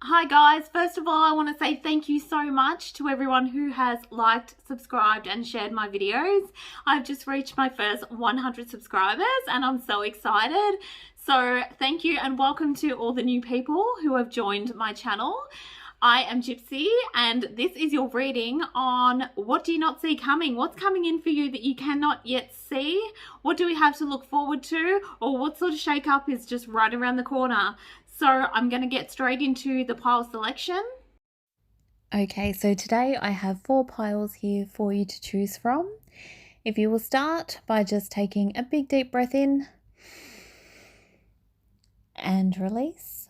Hi guys, first of all I want to say thank you so much to everyone who has liked, subscribed and shared my videos. I've just reached my first 100 subscribers and I'm so excited. So thank you and welcome to all the new people who have joined my channel. I am Gypsy and this is your reading on what do you not see coming? What's coming in for you that you cannot yet see? What do we have to look forward to? Or what sort of shake up is just right around the corner? So I'm going to get straight into the pile selection. Okay, so today I have 4 piles here for you to choose from. If you will start by just taking a big deep breath in and release.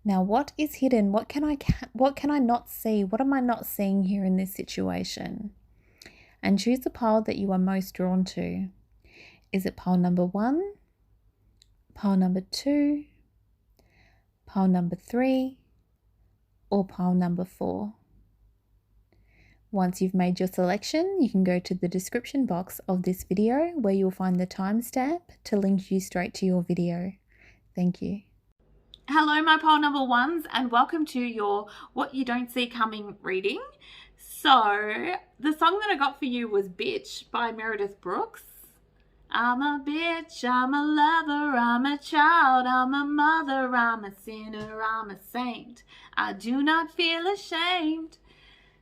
Now, what is hidden? What can I not see? What am I not seeing here in this situation? And choose the pile that you are most drawn to. Is it pile number 1, pile number 2, pile number 3, or pile number 4? Once you've made your selection, you can go to the description box of this video where you'll find the timestamp to link you straight to your video. Thank you. Hello my pile number ones and welcome to your What You Don't See Coming reading. So the song that I got for you was Bitch by Meredith Brooks. I'm a bitch, I'm a lover, I'm a child, I'm a mother, I'm a sinner, I'm a saint. I do not feel ashamed.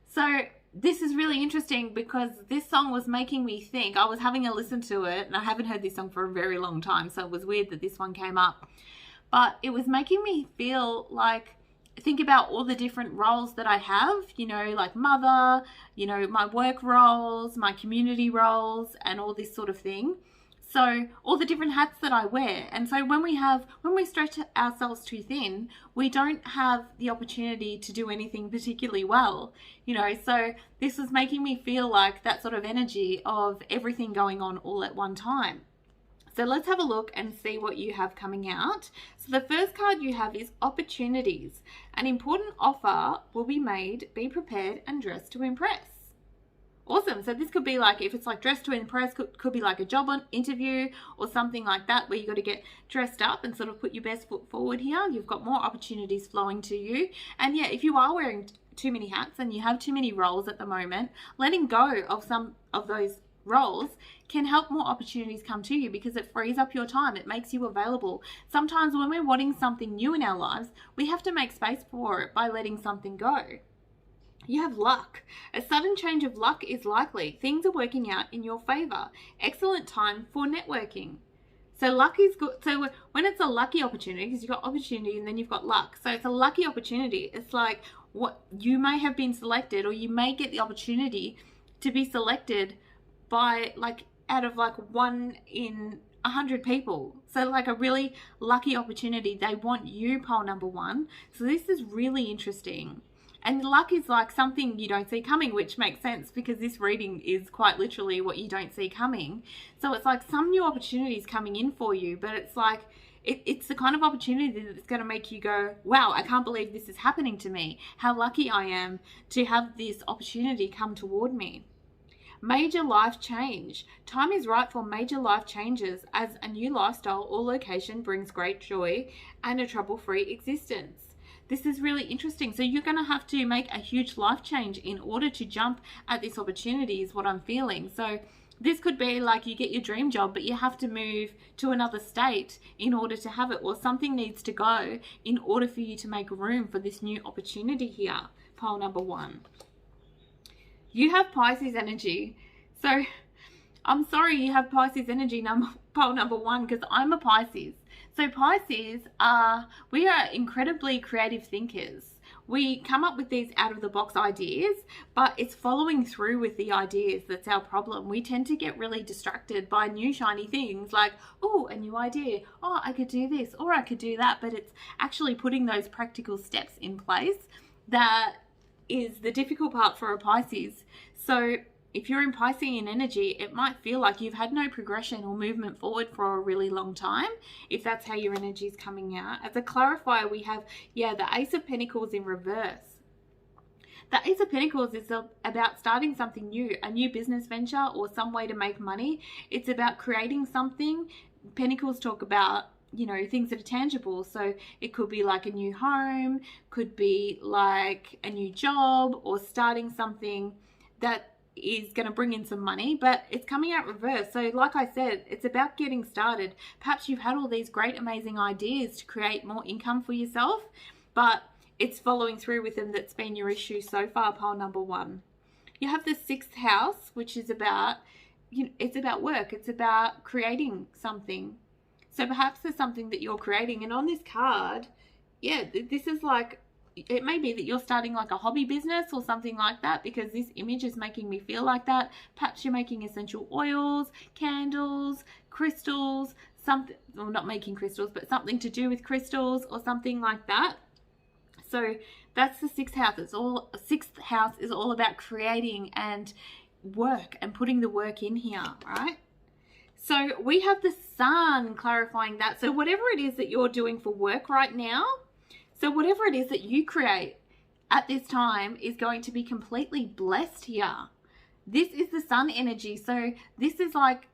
So this is really interesting because this song was making me think. I was having a listen to it and I haven't heard this song for a very long time, so it was weird that this one came up. But it was making me feel like, think about all the different roles that I have, you know, like mother, you know, my work roles, my community roles and all this sort of thing. So all the different hats that I wear. And so when we stretch ourselves too thin, we don't have the opportunity to do anything particularly well, you know. So this was making me feel like that sort of energy of everything going on all at one time. So let's have a look and see what you have coming out. So the first card you have is opportunities. An important offer will be made. Be prepared and dress to impress. Awesome. So this could be like, if it's like dress to impress, could be like a job interview or something like that where you got to get dressed up and sort of put your best foot forward here. You've got more opportunities flowing to you. And yeah, if you are wearing too many hats and you have too many roles at the moment, letting go of some of those roles can help more opportunities come to you because it frees up your time. It makes you available. Sometimes when we're wanting something new in our lives, we have to make space for it by letting something go. You have luck. A sudden change of luck is likely. Things are working out in your favor. Excellent time for networking. So luck is good. So when it's a lucky opportunity, because you've got opportunity and then you've got luck. So it's a lucky opportunity. It's like what you may have been selected, or you may get the opportunity to be selected by like out of like 1 in 100 people. So like a really lucky opportunity. They want you, pile number 1. So this is really interesting. And luck is like something you don't see coming, which makes sense because this reading is quite literally what you don't see coming. So it's like some new opportunities coming in for you, but it's like it's the kind of opportunity that's going to make you go, wow, I can't believe this is happening to me. How lucky I am to have this opportunity come toward me. Major life change. Time is right for major life changes as a new lifestyle or location brings great joy and a trouble-free existence. This is really interesting. So you're going to have to make a huge life change in order to jump at this opportunity is what I'm feeling. So this could be like you get your dream job, but you have to move to another state in order to have it, or something needs to go in order for you to make room for this new opportunity here. Pile number 1. You have Pisces energy. So I'm sorry you have Pisces energy, pile number 1, because I'm a Pisces. So Pisces we are incredibly creative thinkers. We come up with these out of the box ideas, but it's following through with the ideas that's our problem. We tend to get really distracted by new shiny things like, oh, a new idea. Oh, I could do this or I could do that. But it's actually putting those practical steps in place that is the difficult part for a Pisces. So if you're in Piscean energy, it might feel like you've had no progression or movement forward for a really long time, if that's how your energy is coming out. As a clarifier, we have, the Ace of Pentacles in reverse. The Ace of Pentacles is about starting something new, a new business venture or some way to make money. It's about creating something. Pentacles talk about you know, things that are tangible. So it could be like a new home, could be like a new job, or starting something that is going to bring in some money, but it's coming out reverse. So like I said, it's about getting started. Perhaps you've had all these great, amazing ideas to create more income for yourself, but it's following through with them that's been your issue so far, pile number 1. You have the 6th house, which is about, you know, it's about work. It's about creating something. So perhaps there's something that you're creating. And on this card, yeah, this is like, it may be that you're starting like a hobby business or something like that, because this image is making me feel like that. Perhaps you're making essential oils, candles, crystals, something, well, not making crystals, but something to do with crystals or something like that. So that's the 6th house. 6th house is all about creating and work and putting the work in here, right? So we have the sun clarifying that. So whatever it is that you're doing for work right now, so whatever it is that you create at this time is going to be completely blessed here. This is the sun energy. So this is like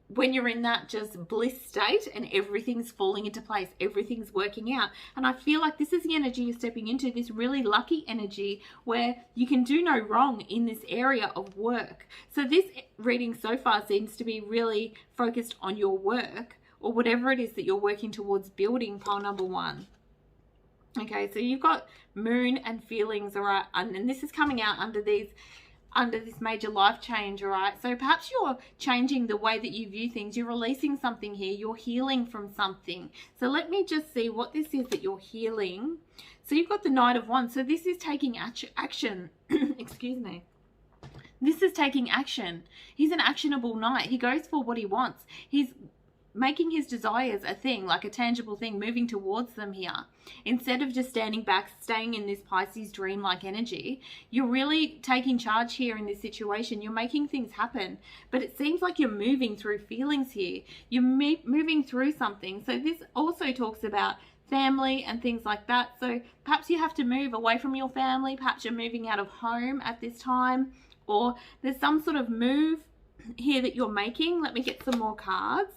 when you're in that just bliss state and everything's falling into place, everything's working out. And I feel like this is the energy you're stepping into, this really lucky energy where you can do no wrong in this area of work. So this reading so far seems to be really focused on your work or whatever it is that you're working towards building, pile number 1. Okay, so you've got moon and feelings, all right, and this is coming out under this major life change, all right? So perhaps you're changing the way that you view things. You're releasing something here. You're healing from something. So let me just see what this is that you're healing. So you've got the Knight of Wands. So this is taking action. Excuse me. This is taking action. He's an actionable knight. He goes for what he wants. He's making his desires a thing, like a tangible thing, moving towards them here. Instead of just standing back, staying in this Pisces dream-like energy, you're really taking charge here in this situation. You're making things happen, but it seems like you're moving through feelings here. You're moving through something. So this also talks about family and things like that. So perhaps you have to move away from your family. Perhaps you're moving out of home at this time, or there's some sort of move here that you're making. Let me get some more cards.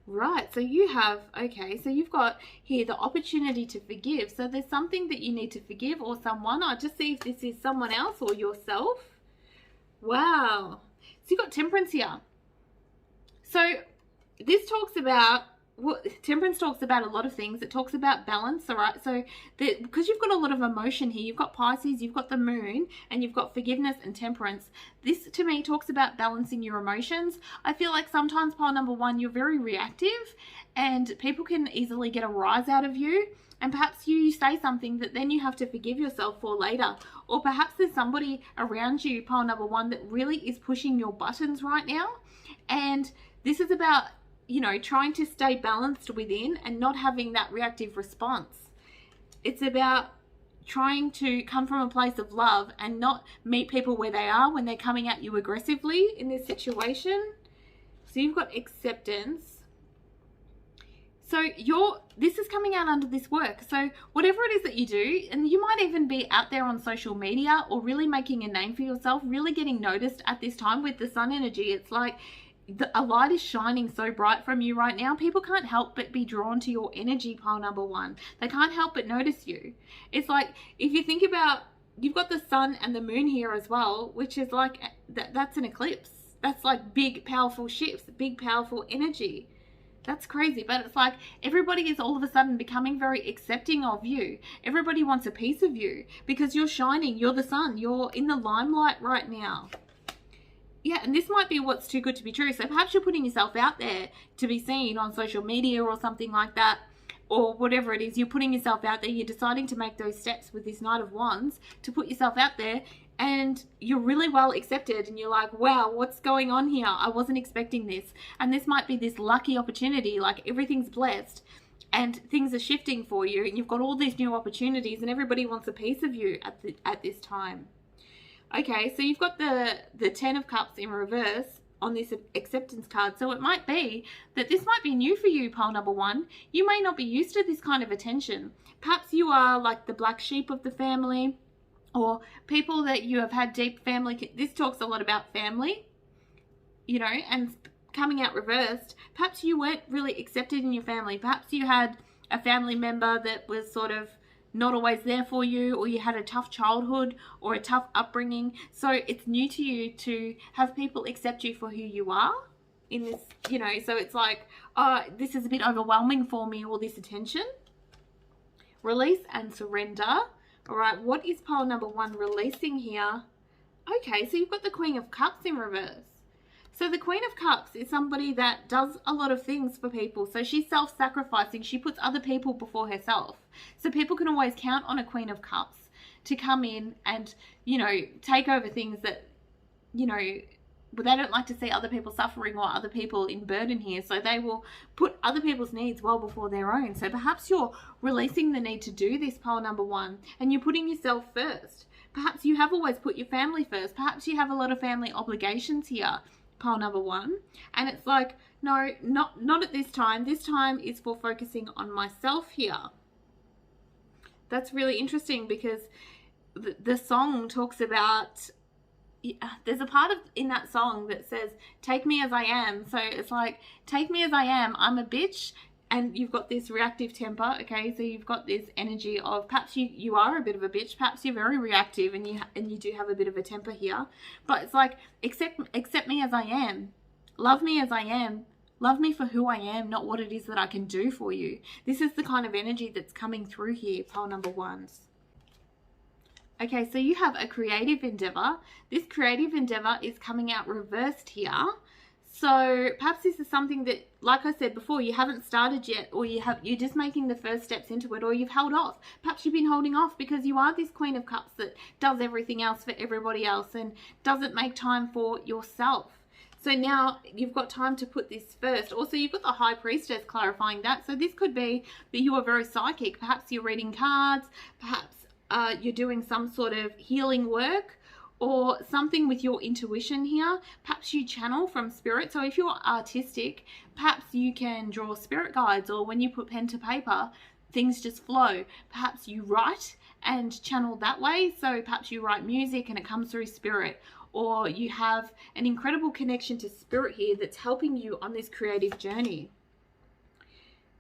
Right, so you have, okay, so you've got here the opportunity to forgive. So there's something that you need to forgive, or someone. I'll just see if this is someone else or yourself. Wow. So you've got Temperance here. So this talks about, Temperance talks about a lot of things. It talks about balance, all right? So because you've got a lot of emotion here, you've got Pisces, you've got the moon, and you've got forgiveness and temperance. This, to me, talks about balancing your emotions. I feel like sometimes, pile number 1, you're very reactive, and people can easily get a rise out of you. And perhaps you say something that then you have to forgive yourself for later. Or perhaps there's somebody around you, pile number 1, that really is pushing your buttons right now. And this is about, you know, trying to stay balanced within and not having that reactive response. It's about trying to come from a place of love and not meet people where they are when they're coming at you aggressively in this situation. So you've got acceptance. So this is coming out under this work. So whatever it is that you do, and you might even be out there on social media or really making a name for yourself, really getting noticed at this time with the sun energy. It's like a light is shining so bright from you right now. People can't help but be drawn to your energy, pile number 1. They can't help but notice you. It's like, if you think about, you've got the sun and the moon here as well, which is like, that's an eclipse. That's like big, powerful shifts, big, powerful energy. That's crazy. But it's like everybody is all of a sudden becoming very accepting of you. Everybody wants a piece of you because you're shining. You're the sun. You're in the limelight right now. Yeah, and this might be what's too good to be true. So perhaps you're putting yourself out there to be seen on social media or something like that, or whatever it is. You're putting yourself out there. You're deciding to make those steps with this Knight of Wands to put yourself out there, and you're really well accepted, and you're like, wow, what's going on here? I wasn't expecting this. And this might be this lucky opportunity, like everything's blessed and things are shifting for you, and you've got all these new opportunities, and everybody wants a piece of you at this time. Okay, so you've got the 10 of Cups in reverse on this acceptance card. So it might be that this might be new for you, pile number 1. You may not be used to this kind of attention. Perhaps you are like the black sheep of the family, or people that you have had deep family. This talks a lot about family, you know, and coming out reversed, perhaps you weren't really accepted in your family. Perhaps you had a family member that was sort of not always there for you, or you had a tough childhood or a tough upbringing. So it's new to you to have people accept you for who you are in this, you know, so it's like, oh, this is a bit overwhelming for me, all this attention. Release and surrender. All right, what is pile number 1 releasing here? Okay, so you've got the Queen of Cups in reverse. So the Queen of Cups is somebody that does a lot of things for people. So she's self-sacrificing. She puts other people before herself. So people can always count on a Queen of Cups to come in and, you know, take over things that, you know, but they don't like to see other people suffering or other people in burden here. So they will put other people's needs well before their own. So perhaps you're releasing the need to do this, pile number 1, and you're putting yourself first. Perhaps you have always put your family first. Perhaps you have a lot of family obligations here, pile number 1. And it's like, no, not at this time. This time is for focusing on myself here. That's really interesting because the song talks about, there's a part in that song that says, take me as I am. So it's like, take me as I am. I'm a bitch. And you've got this reactive temper, okay? So you've got this energy of perhaps you are a bit of a bitch. Perhaps you're very reactive and you do have a bit of a temper here. But it's like, accept me as I am. Love me as I am. Love me for who I am, not what it is that I can do for you. This is the kind of energy that's coming through here, pile number 1s. Okay, so you have a creative endeavor. This creative endeavor is coming out reversed here. So perhaps this is something that, like I said before, you haven't started yet, or you're just making the first steps into it, or you've held off. Perhaps you've been holding off because you are this Queen of Cups that does everything else for everybody else and doesn't make time for yourself. So now you've got time to put this first. Also, you've got the High Priestess clarifying that. So this could be that you are very psychic. Perhaps you're reading cards. Perhaps you're doing some sort of healing work or something with your intuition here. Perhaps you channel from spirit. So if you're artistic, perhaps you can draw spirit guides, or when you put pen to paper, things just flow. Perhaps you write and channel that way. So perhaps you write music and it comes through spirit, or you have an incredible connection to spirit here that's helping you on this creative journey.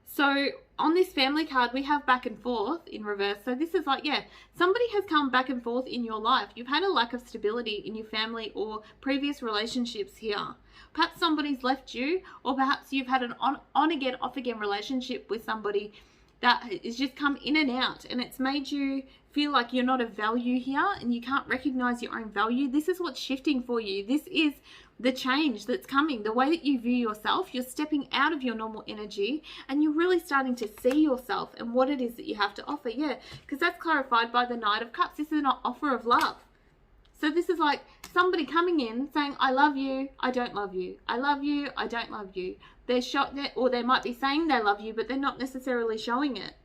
So on this family card, we have back and forth in reverse. So this is like, yeah, somebody has come back and forth in your life. You've had a lack of stability in your family or previous relationships here. Perhaps somebody's left you, or perhaps you've had an on again, off again relationship with somebody that has just come in and out, and it's made you feel like you're not of value here and you can't recognize your own value. This is what's shifting for you. This is the change that's coming. The way that you view yourself, you're stepping out of your normal energy and you're really starting to see yourself and what it is that you have to offer. Yeah, because that's clarified by the Knight of Cups. This is an offer of love. So this is like somebody coming in saying, I love you, I don't love you. I love you, I don't love you. Or they might be saying they love you, but they're not necessarily showing it.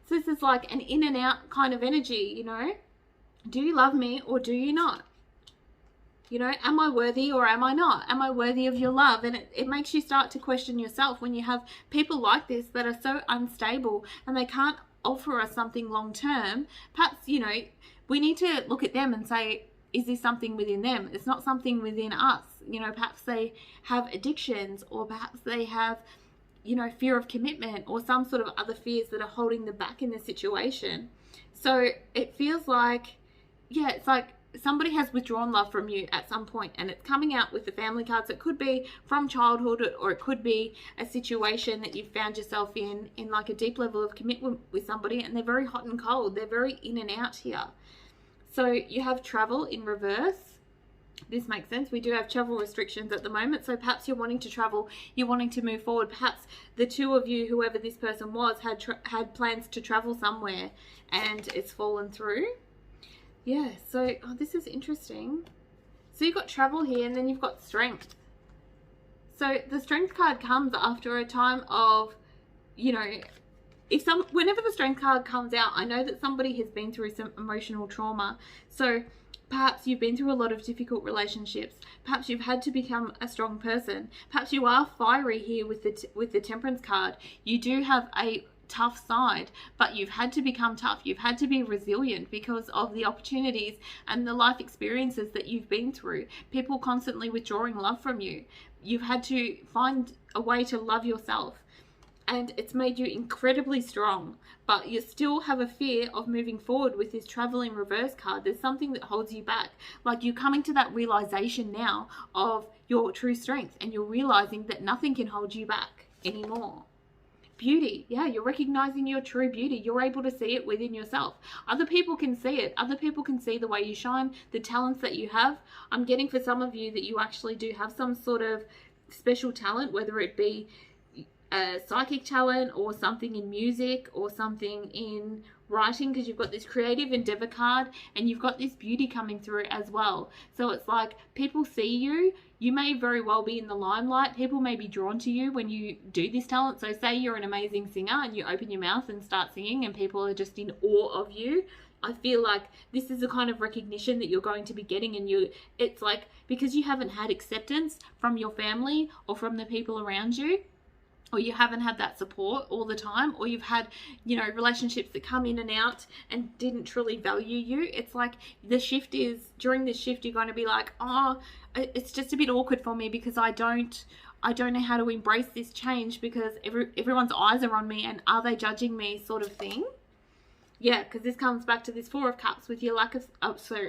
So this is like an in and out kind of energy, you know. Do you love me or do you not? You know, am I worthy or am I not? Am I worthy of your love? And it makes you start to question yourself when you have people like this that are so unstable and they can't offer us something long term. Perhaps, you know, we need to look at them and say, is this something within them? It's not something within us. You know, perhaps they have addictions, or perhaps they have, you know, fear of commitment or some sort of other fears that are holding them back in the situation. So it feels like, yeah, it's like somebody has withdrawn love from you at some point, and it's coming out with the family cards. It could be from childhood, or it could be a situation that you've found yourself in like a deep level of commitment with somebody, and they're very hot and cold. They're very in and out here. So you have travel in reverse. This makes sense. We do have travel restrictions at the moment. So perhaps you're wanting to travel, you're wanting to move forward. Perhaps the two of you, whoever this person was, had plans to travel somewhere and it's fallen through. Yeah, so this is interesting. So you've got travel here, and then you've got strength. So the strength card comes after a time of, you know, whenever the strength card comes out, I know that somebody has been through some emotional trauma. So perhaps you've been through a lot of difficult relationships. Perhaps you've had to become a strong person. Perhaps you are fiery here with the Temperance card. You do have a tough side, but you've had to become tough. You've had to be resilient because of the opportunities and the life experiences that you've been through. People constantly withdrawing love from you. you've had to find a way to love yourself, and it's made you incredibly strong, but you still have a fear of moving forward with this travel in reverse card. There's something that holds you back. Like, you're coming to that realization now of your true strength, and you're realizing that nothing can hold you back anymore. Beauty. Yeah, you're recognizing your true beauty. You're able to see it within yourself. Other people can see it. Other people can see the way you shine, the talents that you have. I'm getting for some of you that you actually do have some sort of special talent, whether it be a psychic talent or something in music or something in writing, because you've got this creative endeavor card and you've got this beauty coming through as well. So it's like people see you. You may very well be in the limelight. People may be drawn to you when you do this talent. So say you're an amazing singer and you open your mouth and start singing and people are just in awe of you. I feel like this is the kind of recognition that you're going to be getting, and it's like, because you haven't had acceptance from your family or from the people around you, or you haven't had that support all the time, or you've had, relationships that come in and out and didn't truly value you. It's like during this shift, you're going to be like, oh, it's just a bit awkward for me because I don't know how to embrace this change because everyone's eyes are on me, and are they judging me, sort of thing. Yeah, because this comes back to this Four of Cups with your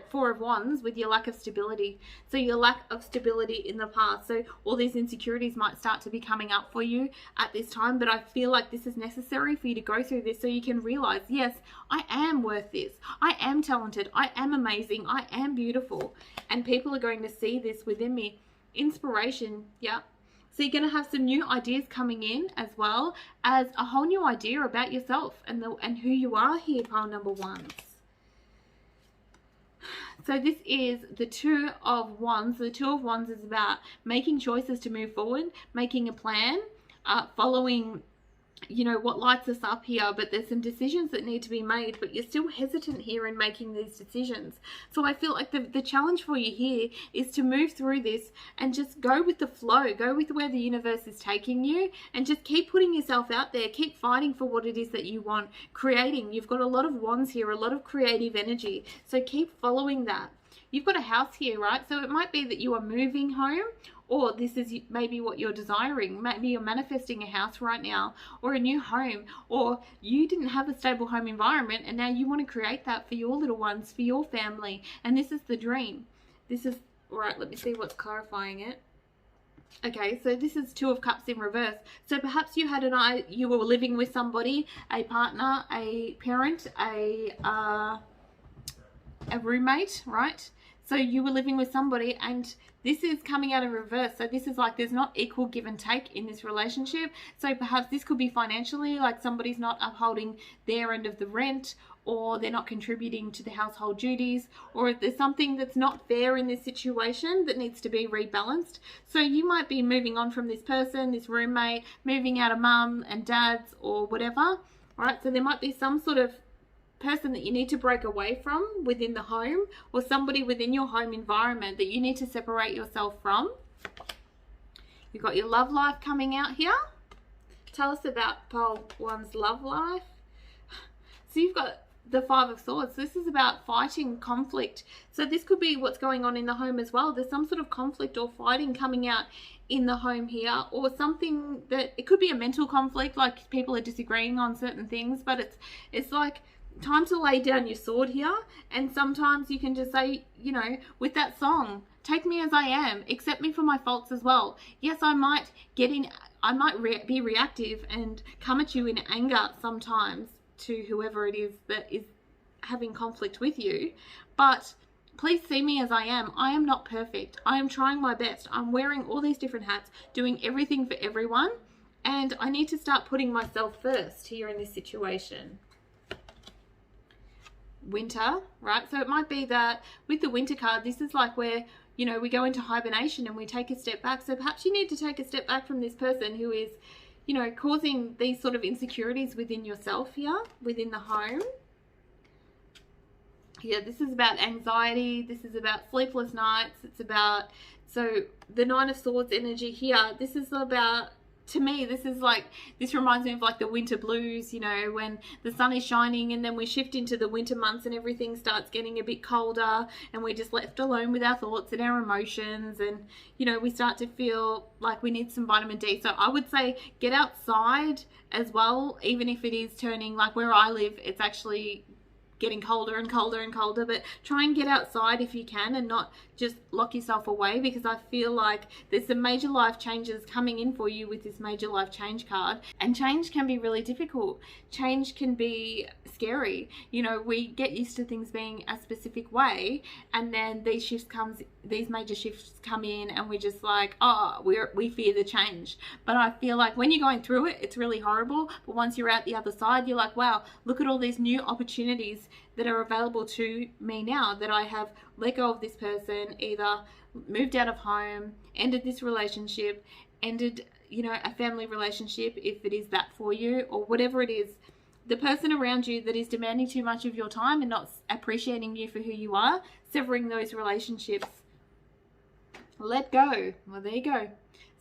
Four of Wands with your lack of stability. So your lack of stability in the past. So all these insecurities might start to be coming up for you at this time. But I feel like this is necessary for you to go through this so you can realize, yes, I am worth this. I am talented. I am amazing. I am beautiful. And people are going to see this within me. Inspiration, yeah. So you're going to have some new ideas coming in, as well as a whole new idea about yourself and who you are here, pile number ones. So this is the Two of Wands. The Two of Wands is about making choices to move forward, making a plan, following what lights us up here, but there's some decisions that need to be made, but you're still hesitant here in making these decisions. So I feel like the challenge for you here is to move through this and just go with the flow, go with where the universe is taking you, and just keep putting yourself out there, keep fighting for what it is that you want, creating. You've got a lot of wands here, a lot of creative energy, so keep following that. You've got a house here, right? So it might be that you are moving home, or this is maybe what you're desiring. Maybe you're manifesting a house right now, or a new home, or you didn't have a stable home environment and now you want to create that for your little ones, for your family. And this is the dream. This is, all right, let me see what's clarifying it. Okay, so this is Two of Cups in reverse. So perhaps you were living with somebody, a partner, a parent, a roommate, right? So you were living with somebody and this is coming out in reverse. So this is like there's not equal give and take in this relationship. So perhaps this could be financially, like somebody's not upholding their end of the rent, or they're not contributing to the household duties, or if there's something that's not fair in this situation that needs to be rebalanced. So you might be moving on from this person, this roommate, moving out of mum and dad's or whatever. All right, so there might be some sort of person that you need to break away from within the home, or somebody within your home environment that you need to separate yourself from. You've got your love life coming out here. Tell us about pile one's love life. So you've got the Five of Swords. This is about fighting, conflict. So this could be what's going on in the home as well. There's some sort of conflict or fighting coming out in the home here, or something that it could be a mental conflict, like people are disagreeing on certain things, but it's like time to lay down your sword here. And sometimes you can just say, with that song, take me as I am, accept me for my faults as well. Yes, I might be reactive and come at you in anger sometimes to whoever it is that is having conflict with you, but please see me as I am. I am not perfect. I am trying my best. I'm wearing all these different hats, doing everything for everyone, and I need to start putting myself first here in this situation. Winter, right? So it might be that with the Winter card, this is like where, we go into hibernation and we take a step back. So perhaps you need to take a step back from this person who is, causing these sort of insecurities within yourself here, within the home. Yeah, this is about anxiety. This is about sleepless nights. It's about, so the Nine of Swords energy here, this is about to me, this reminds me of like the winter blues, you know, when the sun is shining and then we shift into the winter months and everything starts getting a bit colder and we're just left alone with our thoughts and our emotions, and, you know, we start to feel like we need some vitamin D. So I would say get outside as well, even if it is turning, like where I live, it's actually getting colder and colder and colder, but try and get outside if you can and not just lock yourself away, because I feel like there's some major life changes coming in for you with this major life change card, and change can be really difficult. Change can be scary. You know, we get used to things being a specific way, and then these major shifts come in and we're just like, oh, we fear the change. But I feel like when you're going through it, it's really horrible, but once you're out the other side, you're like, wow, look at all these new opportunities that are available to me now that I have let go of this person, either moved out of home, ended this relationship, ended, you know, a family relationship, if it is that for you, or whatever it is. The person around you that is demanding too much of your time and not appreciating you for who you are, severing those relationships. Let go. Well, there you go.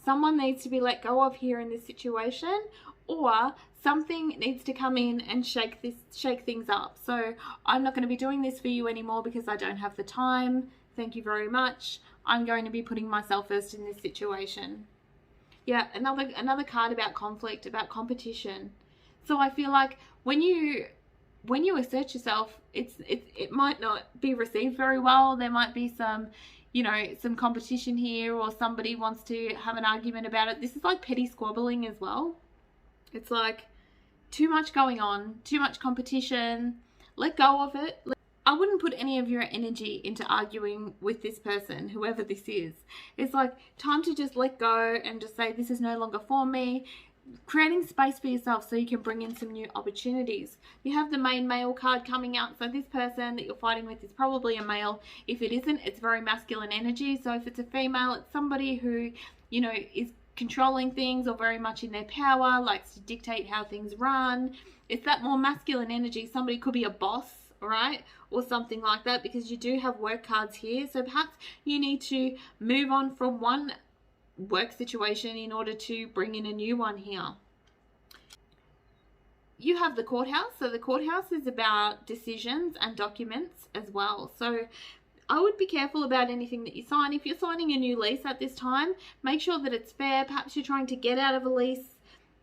Someone needs to be let go of here in this situation, or something needs to come in and shake things up. So I'm not going to be doing this for you anymore because I don't have the time. Thank you very much. I'm going to be putting myself first in this situation. Yeah, another card about conflict, about competition. So I feel like when you assert yourself, it might not be received very well. There might be some, you know, some competition here, or somebody wants to have an argument about it. This is like petty squabbling as well. It's like too much going on, too much competition. Let go of it. I wouldn't put any of your energy into arguing with this person, whoever this is. It's like time to just let go and just say, this is no longer for me. Creating space for yourself so you can bring in some new opportunities. You have the main male card coming out, so this person that you're fighting with is probably a male. If it isn't, it's very masculine energy. So if it's a female, it's somebody who, you know, is controlling things or very much in their power, likes to dictate how things run. It's that more masculine energy. Somebody could be a boss, right, or something like that, because you do have work cards here. So perhaps you need to move on from one work situation in order to bring in a new one here. You have the courthouse. So the courthouse is about decisions and documents as well. So I would be careful about anything that you sign. If you're signing a new lease at this time, make sure that it's fair. Perhaps you're trying to get out of a lease,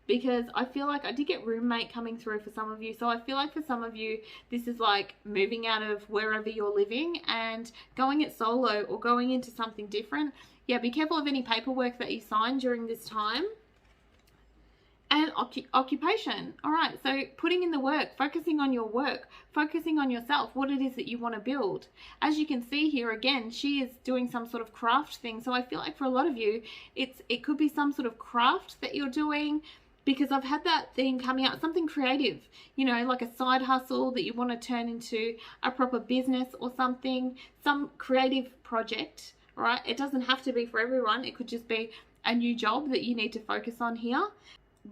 because I feel like I did get roommate coming through for some of you. So I feel like for some of you, this is like moving out of wherever you're living and going it solo or going into something different. Yeah, be careful of any paperwork that you sign during this time. And occupation. All right, so putting in the work, focusing on your work, focusing on yourself, what it is that you want to build. As you can see here, again, she is doing some sort of craft thing. So I feel like for a lot of you, it could be some sort of craft that you're doing, because I've had that thing coming out, something creative, you know, like a side hustle that you want to turn into a proper business or something, some creative project, right? It doesn't have to be for everyone. It could just be a new job that you need to focus on here.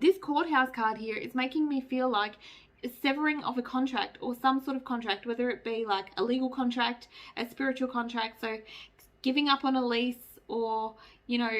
This courthouse card here is making me feel like a severing of a contract or some sort of contract, whether it be like a legal contract, a spiritual contract. So giving up on a lease, or, you know,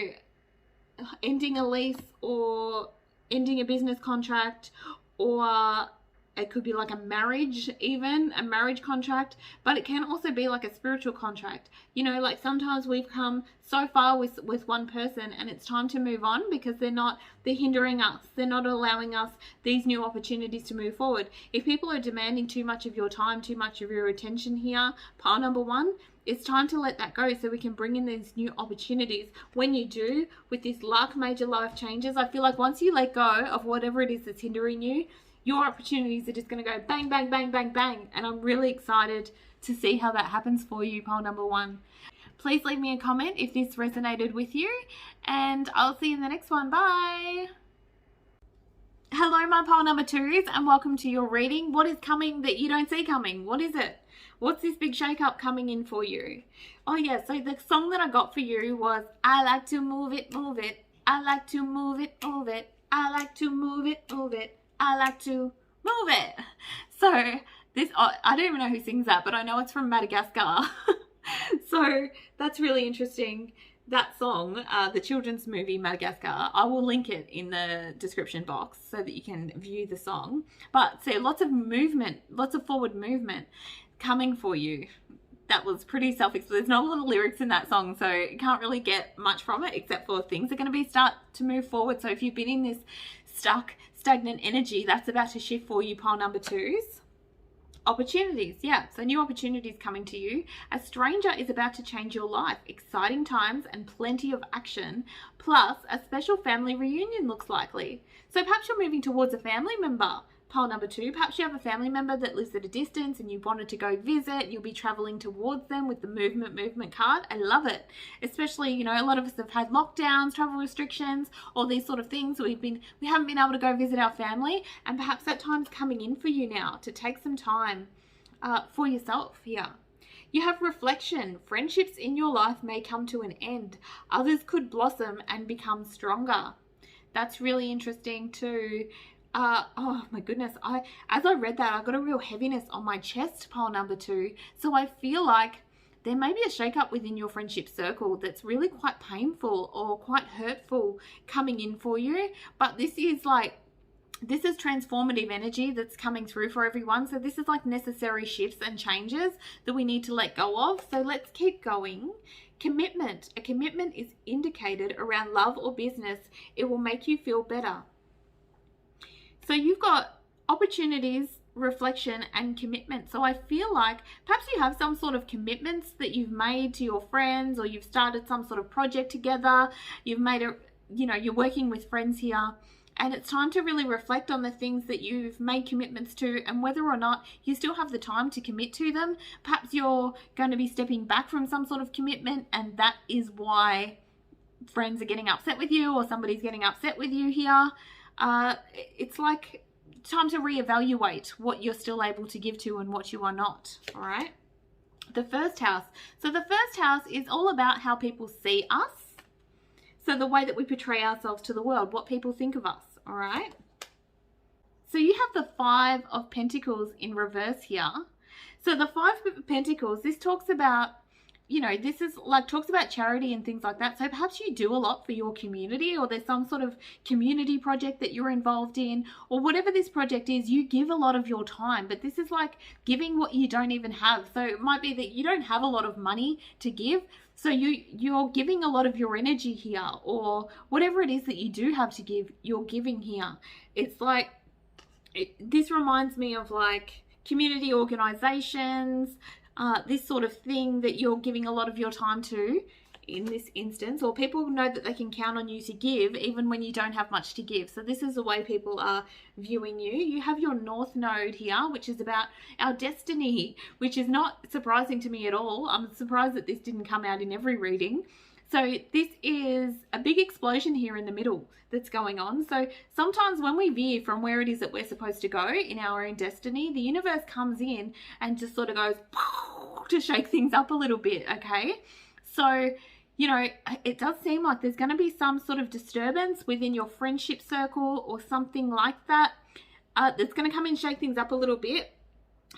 ending a lease, or ending a business contract, or it could be like a marriage, even a marriage contract, but it can also be like a spiritual contract. You know, like sometimes we've come so far with one person and it's time to move on because they're hindering us. They're not allowing us these new opportunities to move forward. If people are demanding too much of your time, too much of your attention here, pile number one, it's time to let that go so we can bring in these new opportunities. When you do, with this luck, major life changes, I feel like once you let go of whatever it is that's hindering you, your opportunities are just going to go bang, bang, bang, bang, bang. And I'm really excited to see how that happens for you, pile number one. Please leave me a comment if this resonated with you, and I'll see you in the next one. Bye. Hello, my pile number twos, and welcome to your reading. What is coming that you don't see coming? What is it? What's this big shake-up coming in for you? Oh yeah, so the song that I got for you was I like to move it, move it. I like to move it, move it. I like to move it, move it. I like to move it. So this, I don't even know who sings that, but I know it's from Madagascar. So that's really interesting. that song, the children's movie Madagascar, I will link it in the description box so that you can view the song. But see, lots of movement, lots of forward movement coming for you. That was pretty self-explanatory. There's not a lot of lyrics in that song, so you can't really get much from it, except for things are going to start to move forward. So if you've been in this stagnant energy, that's about to shift for you, pile number 2s. Opportunities, yeah, so new opportunities coming to you. A stranger is about to change your life. Exciting times and plenty of action, plus a special family reunion looks likely. So perhaps you're moving towards a family member, pile number 2. Perhaps you have a family member that lives at a distance and you wanted to go visit. You'll be traveling towards them with the movement card. I love it. Especially, you know, a lot of us have had lockdowns, travel restrictions, all these sort of things. We haven't been able to go visit our family, and perhaps that time's coming in for you now to take some time for yourself here. You have reflection. Friendships in your life may come to an end. Others could blossom and become stronger. That's really interesting too. Oh my goodness, as I read that, I got a real heaviness on my chest, pile number 2. So I feel like there may be a shake-up within your friendship circle that's really quite painful or quite hurtful coming in for you. But this is transformative energy that's coming through for everyone. So this is like necessary shifts and changes that we need to let go of. So let's keep going. Commitment. A commitment is indicated around love or business. It will make you feel better. So you've got opportunities, reflection, and commitment. So I feel like perhaps you have some sort of commitments that you've made to your friends, or you've started some sort of project together. You've made you're working with friends here, and it's time to really reflect on the things that you've made commitments to and whether or not you still have the time to commit to them. Perhaps you're going to be stepping back from some sort of commitment, and that is why friends are getting upset with you, or somebody's getting upset with you here. It's like time to reevaluate what you're still able to give to and what you are not. All right. The first house. So the first house is all about how people see us. So the way that we portray ourselves to the world, what people think of us. All right. So you have the 5 of Pentacles in reverse here. So the 5 of Pentacles, this talks about, this is like talks about charity and things like that. So perhaps you do a lot for your community, or there's some sort of community project that you're involved in, or whatever this project is, you give a lot of your time. But this is like giving what you don't even have. So it might be that you don't have a lot of money to give. So you're giving a lot of your energy here, or whatever it is that you do have to give, you're giving here. It's like, this reminds me of like community organizations, this sort of thing that you're giving a lot of your time to in this instance, or people know that they can count on you to give even when you don't have much to give. So this is the way people are viewing you. You have your North Node here, which is about our destiny, which is not surprising to me at all. I'm surprised that this didn't come out in every reading. So this is a big explosion here in the middle that's going on. So sometimes when we veer from where it is that we're supposed to go in our own destiny, the universe comes in and just sort of goes to shake things up a little bit, okay? So, it does seem like there's going to be some sort of disturbance within your friendship circle or something like that that's going to come and shake things up a little bit.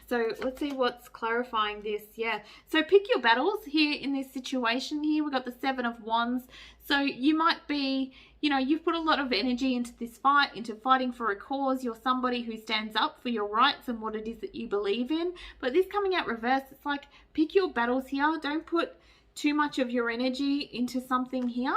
So let's see what's clarifying this. Yeah. So pick your battles here in this situation here. We've got the 7 of Wands. So you might be, you've put a lot of energy into this fight, into fighting for a cause. You're somebody who stands up for your rights and what it is that you believe in. But this coming out reverse, it's like pick your battles here. Don't put too much of your energy into something here.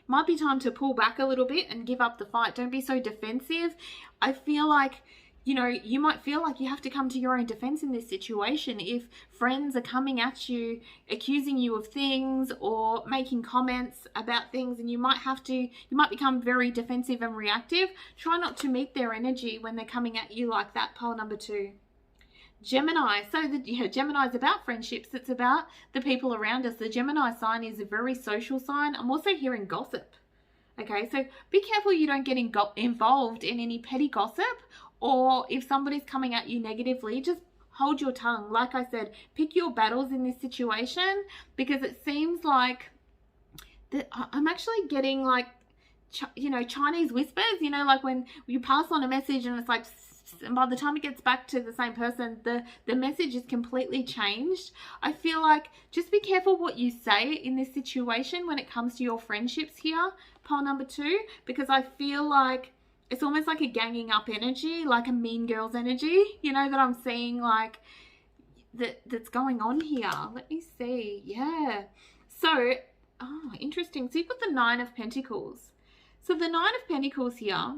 Might be time to pull back a little bit and give up the fight. Don't be so defensive. I feel like, you might feel like you have to come to your own defense in this situation. If friends are coming at you, accusing you of things or making comments about things, and you might become very defensive and reactive. Try not to meet their energy when they're coming at you like that, pile number 2. Gemini. So Gemini is about friendships. It's about the people around us. The Gemini sign is a very social sign. I'm also hearing gossip. Okay, so be careful you don't get involved in any petty gossip, or if somebody's coming at you negatively, just hold your tongue. Like I said, pick your battles in this situation, because it seems like that I'm actually getting like, Chinese whispers, like when you pass on a message and it's like and by the time it gets back to the same person, the message is completely changed. I feel like just be careful what you say in this situation when it comes to your friendships here, pile number 2, because I feel like it's almost like a ganging up energy, like a mean girls energy, you know, that I'm seeing, like that's going on here. Let me see. Yeah. So, oh, interesting. So you've got the 9 of Pentacles. So the 9 of Pentacles here,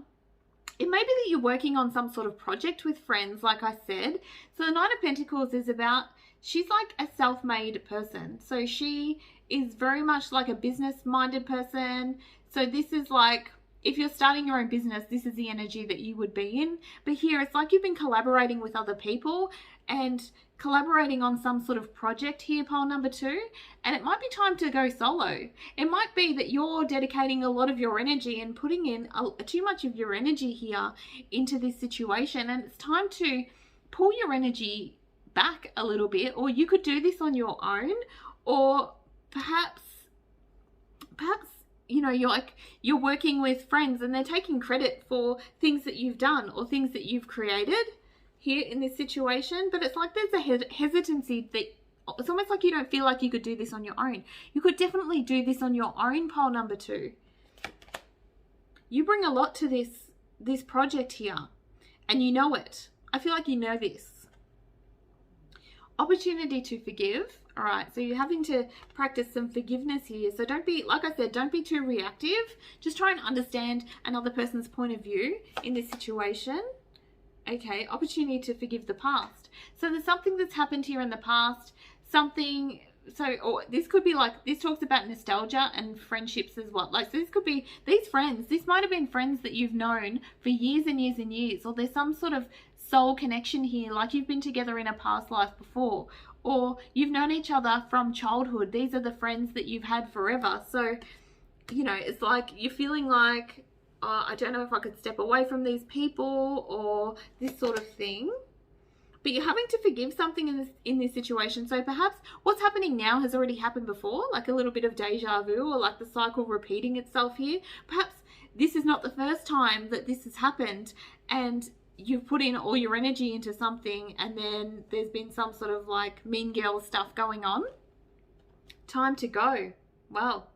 it may be that you're working on some sort of project with friends, like I said. So the 9 of Pentacles is about, she's like a self-made person. So she is very much like a business-minded person. So this is like, if you're starting your own business, this is the energy that you would be in. But here, it's like you've been collaborating with other people and collaborating on some sort of project here, pile number 2, and it might be time to go solo. It might be that you're dedicating a lot of your energy and putting in too much of your energy here into this situation, and it's time to pull your energy back a little bit, or you could do this on your own, or perhaps you know, you're working with friends and they're taking credit for things that you've done or things that you've created here in this situation. But it's like there's a hesitancy that it's almost like you don't feel like you could do this on your own. You could definitely do this on your own, pile number 2. You bring a lot to this project here, and you know it. I feel like you know this. Opportunity to forgive. All right, so you're having to practice some forgiveness here. So don't be, like I said, don't be too reactive. Just try and understand another person's point of view in this situation. Okay, opportunity to forgive the past. So there's something that's happened here in the past, something, so, or this could be like, this talks about nostalgia and friendships as well. Like, so this could be, these friends, this might have been friends that you've known for years and years and years, or there's some sort of soul connection here, like you've been together in a past life before, or you've known each other from childhood. These are the friends that you've had forever. So, you know, it's like you're feeling like, oh, I don't know if I could step away from these people or this sort of thing. But you're having to forgive something in this situation. So perhaps what's happening now has already happened before, like a little bit of deja vu, or like the cycle repeating itself here. Perhaps this is not the first time that this has happened, and you've put in all your energy into something, and then there's been some sort of like mean girl stuff going on. Time to go. Well,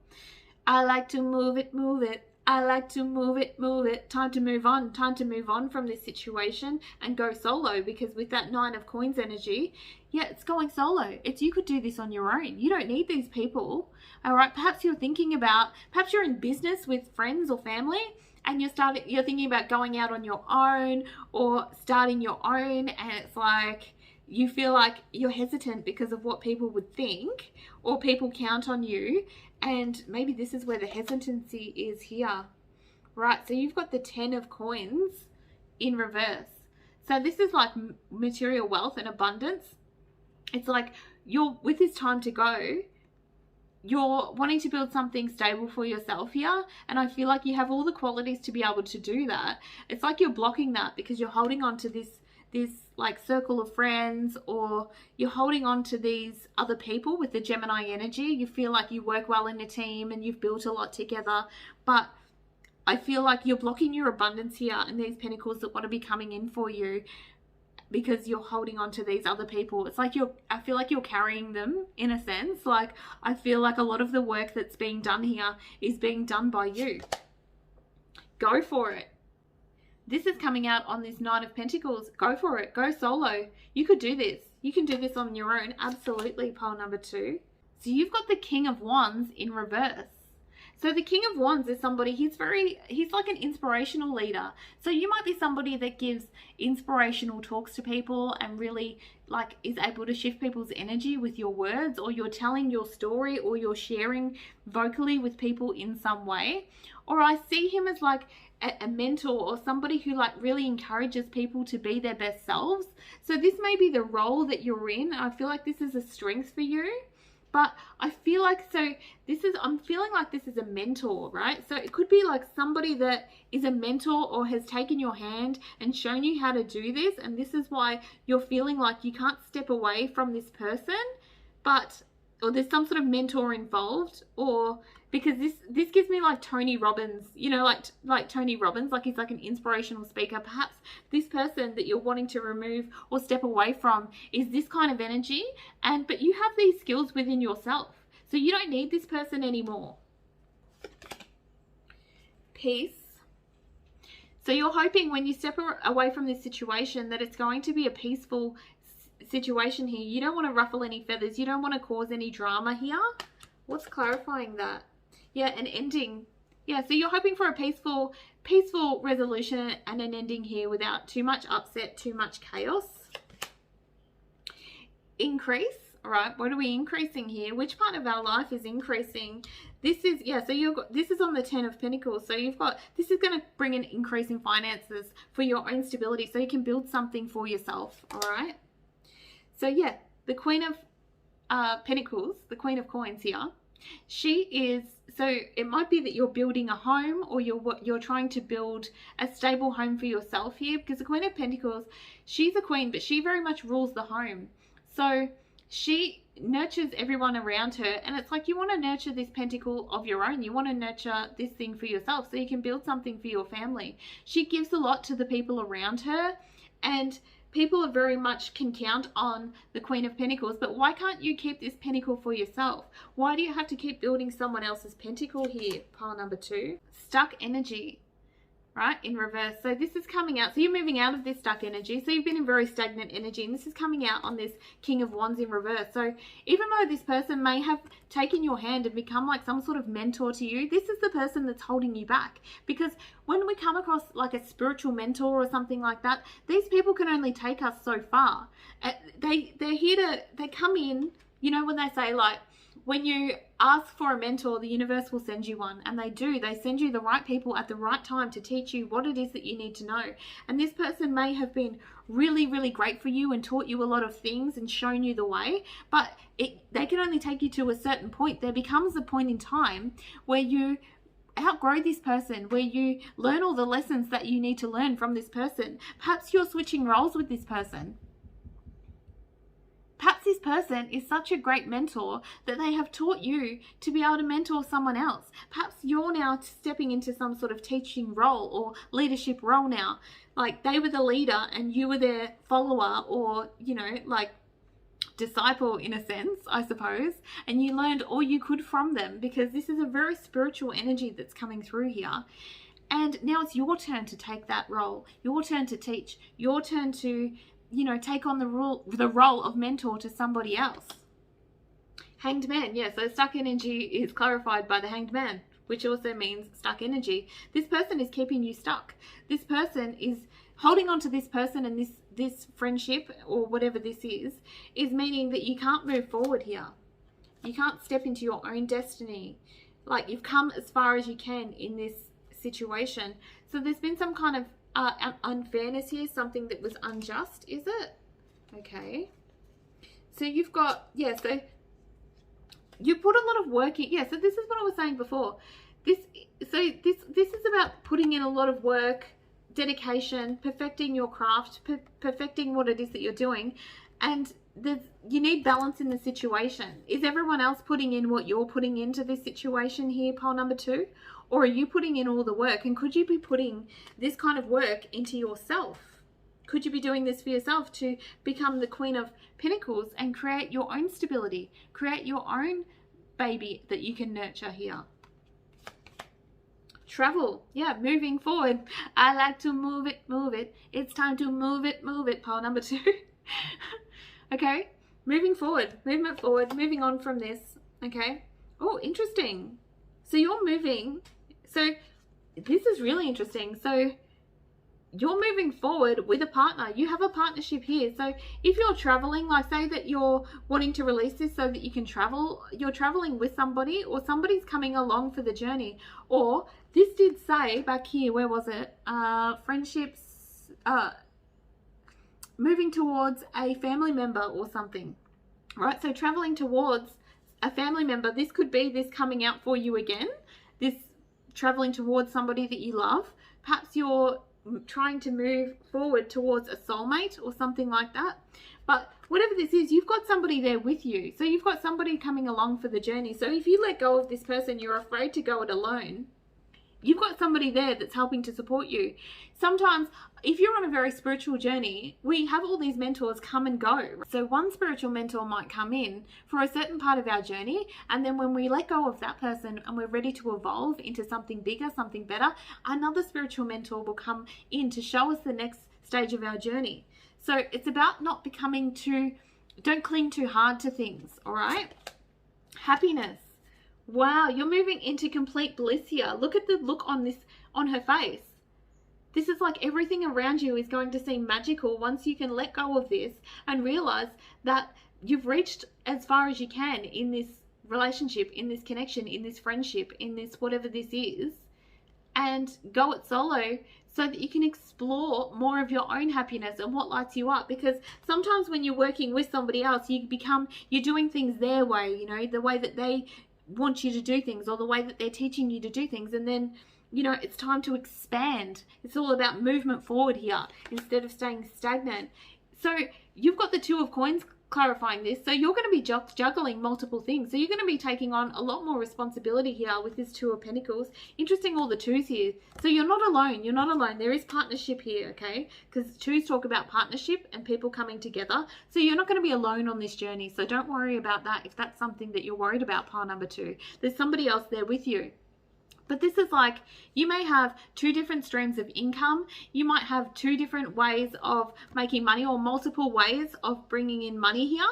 I like to move it, move it. I like to move it, move it. Time to move on. Time to move on from this situation and go solo, because with that 9 of Coins energy, yeah, it's going solo. It's, you could do this on your own. You don't need these people. All right. Perhaps you're thinking about, perhaps you're in business with friends or family, and you're thinking about going out on your own or starting your own, and it's like you feel like you're hesitant because of what people would think, or people count on you, and maybe this is where the hesitancy is here. Right, so you've got the 10 of Coins in reverse. So this is like material wealth and abundance. It's like you're, with this time to go, you're wanting to build something stable for yourself here, and I feel like you have all the qualities to be able to do that. It's like you're blocking that because you're holding on to this like circle of friends, or you're holding on to these other people with the Gemini energy. You feel like you work well in a team and you've built a lot together, but I feel like you're blocking your abundance here and these pentacles that want to be coming in for you, because you're holding on to these other people. It's like I feel like you're carrying them in a sense. Like, I feel like a lot of the work that's being done here is being done by you. Go for it. This is coming out on this 9 of Pentacles. Go for it. Go solo. You could do this. You can do this on your own. Absolutely, pile number 2. So you've got the King of Wands in reverse. So the King of Wands is somebody, he's like an inspirational leader. So you might be somebody that gives inspirational talks to people and really like is able to shift people's energy with your words, or you're telling your story, or you're sharing vocally with people in some way. Or I see him as like a mentor, or somebody who like really encourages people to be their best selves. So this may be the role that you're in. I feel like this is a strength for you. But I feel like, I'm feeling like this is a mentor, right? So it could be like somebody that is a mentor or has taken your hand and shown you how to do this. And this is why you're feeling like you can't step away from this person. But or there's some sort of mentor involved, or because this gives me like Tony Robbins, you know, like Tony Robbins, like he's like an inspirational speaker. Perhaps this person that you're wanting to remove or step away from is this kind of energy, but you have these skills within yourself, so you don't need this person anymore. Peace. So you're hoping when you step away from this situation that it's going to be a peaceful situation here. You don't want to ruffle any feathers. You don't want to cause any drama here. What's clarifying that? Yeah, an ending. Yeah, so you're hoping for a peaceful resolution and an ending here without too much upset, too much chaos. Increase. All right, what are we increasing here? Which part of our life is increasing? This is, yeah, so this is on the 10 of Pentacles. So you've got, this is going to bring an increase in finances for your own stability, so you can build something for yourself. All right. So yeah, the Queen of Pentacles, the Queen of Coins here, she is, so it might be that you're building a home, or you're trying to build a stable home for yourself here, because the Queen of Pentacles, she's a queen, but she very much rules the home. So she nurtures everyone around her, and it's like you want to nurture this pentacle of your own. You want to nurture this thing for yourself so you can build something for your family. She gives a lot to the people around her, and people are very much can count on the Queen of Pentacles. But why can't you keep this pentacle for yourself? Why do you have to keep building someone else's pentacle here? Pile number 2. Stuck energy. Right, in reverse. So this is coming out, so you're moving out of this stuck energy, so you've been in very stagnant energy, and this is coming out on this King of Wands in reverse. So even though this person may have taken your hand and become like some sort of mentor to you, this is the person that's holding you back, because when we come across like a spiritual mentor or something like that, these people can only take us so far. They're here to, they come in, you know, when they say like, when you ask for a mentor, the universe will send you one, and they do. They send you the right people at the right time to teach you what it is that you need to know. And this person may have been really, really great for you and taught you a lot of things and shown you the way, but they can only take you to a certain point. There becomes a point in time where you outgrow this person, where you learn all the lessons that you need to learn from this person. Perhaps you're switching roles with this person. Perhaps this person is such a great mentor that they have taught you to be able to mentor someone else. Perhaps you're now stepping into some sort of teaching role or leadership role now. Like they were the leader and you were their follower, or, you know, like disciple in a sense, I suppose. And you learned all you could from them, because this is a very spiritual energy that's coming through here. And now it's your turn to take that role, your turn to teach, your turn to, you know, take on the role of mentor to somebody else. Hanged Man, yeah, so stuck energy is clarified by the Hanged Man, which also means stuck energy. This person is keeping you stuck. This person is holding on to this person, and this friendship or whatever this is meaning that you can't move forward here. You can't step into your own destiny. Like, you've come as far as you can in this situation. So there's been some kind of unfairness here, something that was unjust, is it? Okay. So you've got, yeah, so you put a lot of work in. Yeah, so this is what I was saying before. This is about putting in a lot of work, dedication, perfecting your craft, perfecting what it is that you're doing. And you need balance in the situation. Is everyone else putting in what you're putting into this situation here, pile number 2? Or are you putting in all the work? And could you be putting this kind of work into yourself? Could you be doing this for yourself to become the Queen of Pentacles and create your own stability? Create your own baby that you can nurture here. Travel. Yeah, moving forward. I like to move it, move it. It's time to move it, pile number 2. Okay, moving forward, movement forward, moving on from this. Okay. Oh, interesting. So you're moving. So this is really interesting. So you're moving forward with a partner. You have a partnership here. So if you're traveling, like say that you're wanting to release this so that you can travel, you're traveling with somebody, or somebody's coming along for the journey. Or this did say back here, where was it? Friendships, moving towards a family member or something, right? So traveling towards a family member. This could be this coming out for you again, this traveling towards somebody that you love. Perhaps you're trying to move forward towards a soulmate or something like that. But whatever this is, you've got somebody there with you. So you've got somebody coming along for the journey. So if you let go of this person, you're afraid to go it alone. You've got somebody there that's helping to support you. Sometimes, if you're on a very spiritual journey, we have all these mentors come and go. So one spiritual mentor might come in for a certain part of our journey, and then when we let go of that person and we're ready to evolve into something bigger, something better, another spiritual mentor will come in to show us the next stage of our journey. So it's about not becoming don't cling too hard to things, all right? Happiness. Wow, you're moving into complete bliss here. Look at the look on her face. This is like everything around you is going to seem magical once you can let go of this and realize that you've reached as far as you can in this relationship, in this connection, in this friendship, in this whatever this is, and go it solo so that you can explore more of your own happiness and what lights you up. Because sometimes when you're working with somebody else, you're doing things their way, you know, the way that they want you to do things or the way that they're teaching you to do things, and then, you know, it's time to expand. It's all about movement forward here instead of staying stagnant. So you've got the Two of Coins clarifying this. So you're going to be juggling multiple things. So you're going to be taking on a lot more responsibility here with this Two of Pentacles. Interesting, all the twos here. So you're not alone. You're not alone. There is partnership here, okay? Because twos talk about partnership and people coming together. So you're not going to be alone on this journey. So don't worry about that if that's something that you're worried about, pile number 2. There's somebody else there with you. But this is like, you may have 2 different streams of income. You might have 2 different ways of making money or multiple ways of bringing in money here.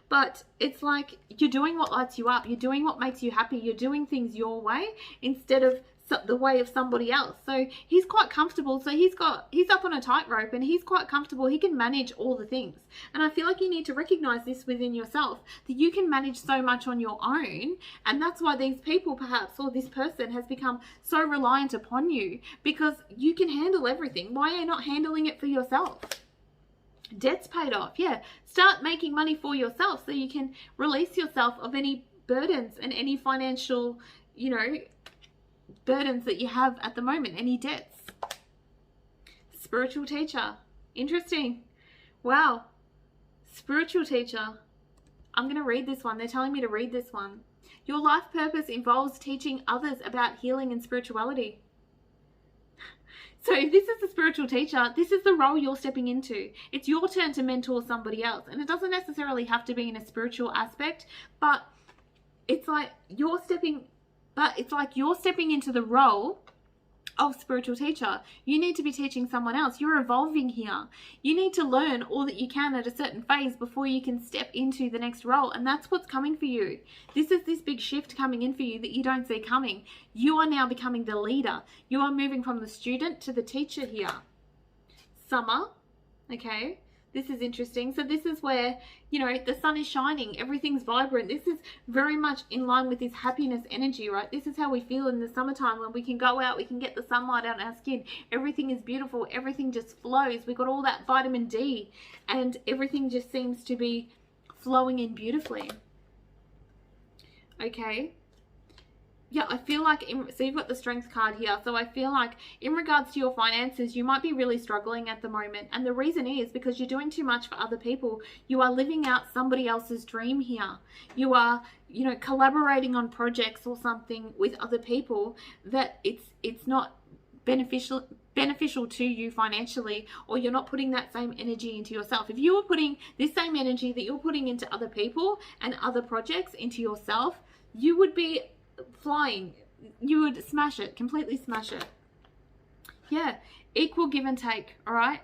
But it's like you're doing what lights you up. You're doing what makes you happy. You're doing things your way instead of the way of somebody else. So he's quite comfortable. So he's up on a tightrope and he's quite comfortable. He can manage all the things. And I feel like you need to recognize this within yourself, that you can manage so much on your own. And that's why these people perhaps, or this person, has become so reliant upon you, because you can handle everything. Why are you not handling it for yourself? Debts paid off. Yeah. Start making money for yourself so you can release yourself of any burdens and any financial, you know, burdens that you have at the moment, any debts. Spiritual teacher. Interesting. Wow. Spiritual teacher. I'm going to read this one. They're telling me to read this one. Your life purpose involves teaching others about healing and spirituality. So if this is a spiritual teacher, this is the role you're stepping into. It's your turn to mentor somebody else. And it doesn't necessarily have to be in a spiritual aspect, but it's like you're stepping into the role of spiritual teacher. You need to be teaching someone else. You're evolving here. You need to learn all that you can at a certain phase before you can step into the next role. And that's what's coming for you. This is this big shift coming in for you that you don't see coming. You are now becoming the leader. You are moving from the student to the teacher here. Summer, okay? This is interesting. So this is where, you know, the sun is shining. Everything's vibrant. This is very much in line with this happiness energy, right? This is how we feel in the summertime when we can go out, we can get the sunlight on our skin. Everything is beautiful. Everything just flows. We got all that vitamin D and everything just seems to be flowing in beautifully. Okay. Yeah, I feel like, so you've got the strength card here. So I feel like in regards to your finances, you might be really struggling at the moment. And the reason is because you're doing too much for other people. You are living out somebody else's dream here. You are, you know, collaborating on projects or something with other people that it's not beneficial to you financially, or you're not putting that same energy into yourself. If you were putting this same energy that you're putting into other people and other projects into yourself, you would be flying. You would smash it, completely smash it. Yeah, equal give and take. All right,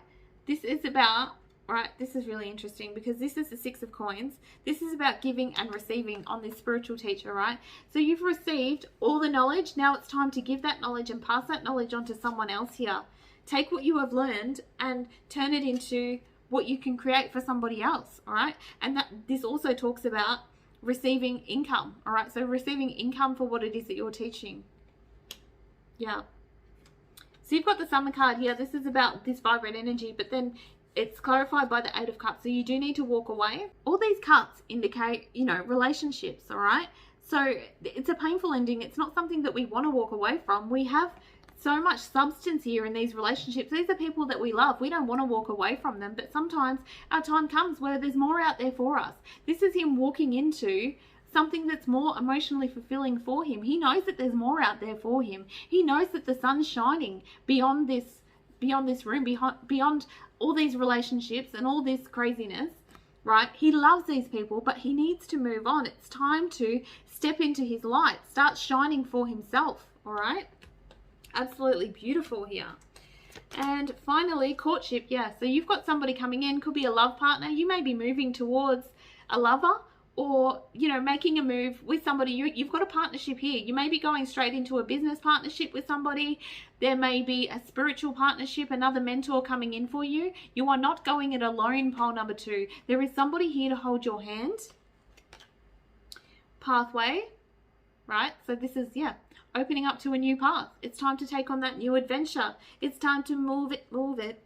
this is about, all right, this is really interesting because this is the 6 of coins. This is about giving and receiving on this spiritual teacher, right? So you've received all the knowledge. Now it's time to give that knowledge and pass that knowledge on to someone else here. Take what you have learned and turn it into what you can create for somebody else. All right, and that this also talks about receiving income. All right, so receiving income for what it is that you're teaching. Yeah, so you've got the Summer card here. This is about this vibrant energy, but then it's clarified by the 8 of Cups. So you do need to walk away. All these cups indicate, you know, relationships. All right, so it's a painful ending. It's not something that we want to walk away from. We have so much substance here in these relationships. These are people that we love. We don't want to walk away from them, but sometimes our time comes where there's more out there for us. This is him walking into something that's more emotionally fulfilling for him. He knows that there's more out there for him. He knows that the sun's shining beyond this room, beyond all these relationships and all this craziness, right? He loves these people, but he needs to move on. It's time to step into his light, start shining for himself, all right? Absolutely beautiful here. And finally, courtship. Yeah, so you've got somebody coming in, could be a love partner. You may be moving towards a lover, or, you know, making a move with somebody. You've got a partnership here. You may be going straight into a business partnership with somebody. There may be a spiritual partnership, another mentor coming in for you. You are not going it alone, pile number 2. There is somebody here to hold your hand. Pathway, right? So this is, yeah, opening up to a new path. It's time to take on that new adventure. It's time to move it.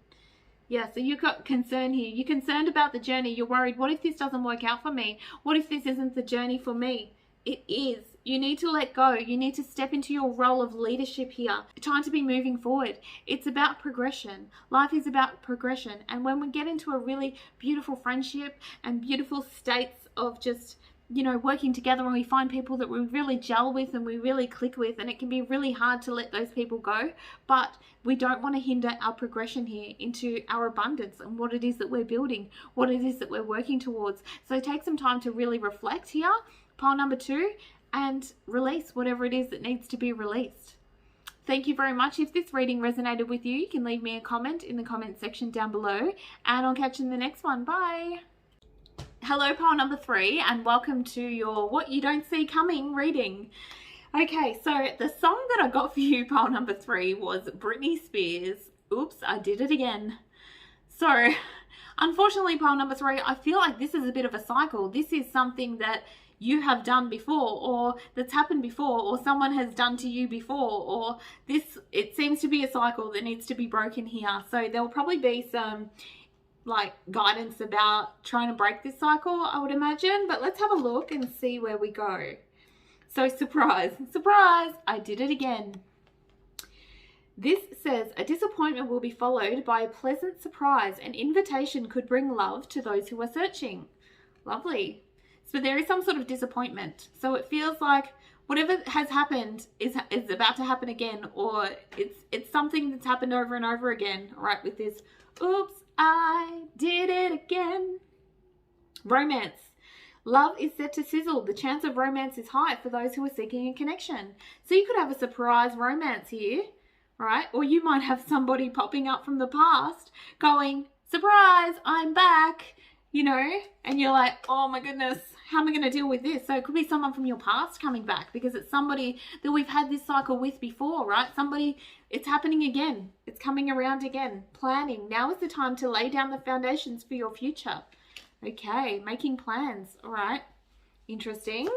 Yeah, so you've got concern here. You're concerned about the journey. You're worried, what if this doesn't work out for me? What if this isn't the journey for me? It is. You need to let go. You need to step into your role of leadership here. Time to be moving forward. It's about progression. Life is about progression. And when we get into a really beautiful friendship and beautiful states of just, you know, working together, and we find people that we really gel with and we really click with, and it can be really hard to let those people go, but we don't want to hinder our progression here into our abundance and what it is that we're building, what it is that we're working towards. So take some time to really reflect here, pile number 2, and release whatever it is that needs to be released. Thank you very much. If this reading resonated with you, you can leave me a comment in the comment section down below, and I'll catch you in the next one. Bye. Hello, pile number 3, and welcome to your What You Don't See Coming reading. Okay, so the song that I got for you, pile number 3, was Britney Spears' Oops, I Did It Again. So, unfortunately, pile number 3, I feel like this is a bit of a cycle. This is something that you have done before, or that's happened before, or someone has done to you before, or it seems to be a cycle that needs to be broken here. So there'll probably be some like guidance about trying to break this cycle, I would imagine, but let's have a look and see where we go. So surprise, I did it again. This says a disappointment will be followed by a pleasant surprise. An invitation could bring love to those who are searching. Lovely. So there is some sort of disappointment. So it feels like whatever has happened is about to happen again, or it's something that's happened over and over again, right? With this, oops, I did it again. Romance. Love is set to sizzle. The chance of romance is high for those who are seeking a connection. So you could have a surprise romance here, right? Or you might have somebody popping up from the past going, surprise, I'm back, you know, and you're like, oh my goodness, how am I going to deal with this? So it could be someone from your past coming back, because it's somebody that we've had this cycle with before, right? Somebody, it's happening again. It's coming around again. Planning. Now is the time to lay down the foundations for your future. Okay, making plans. All right. Interesting.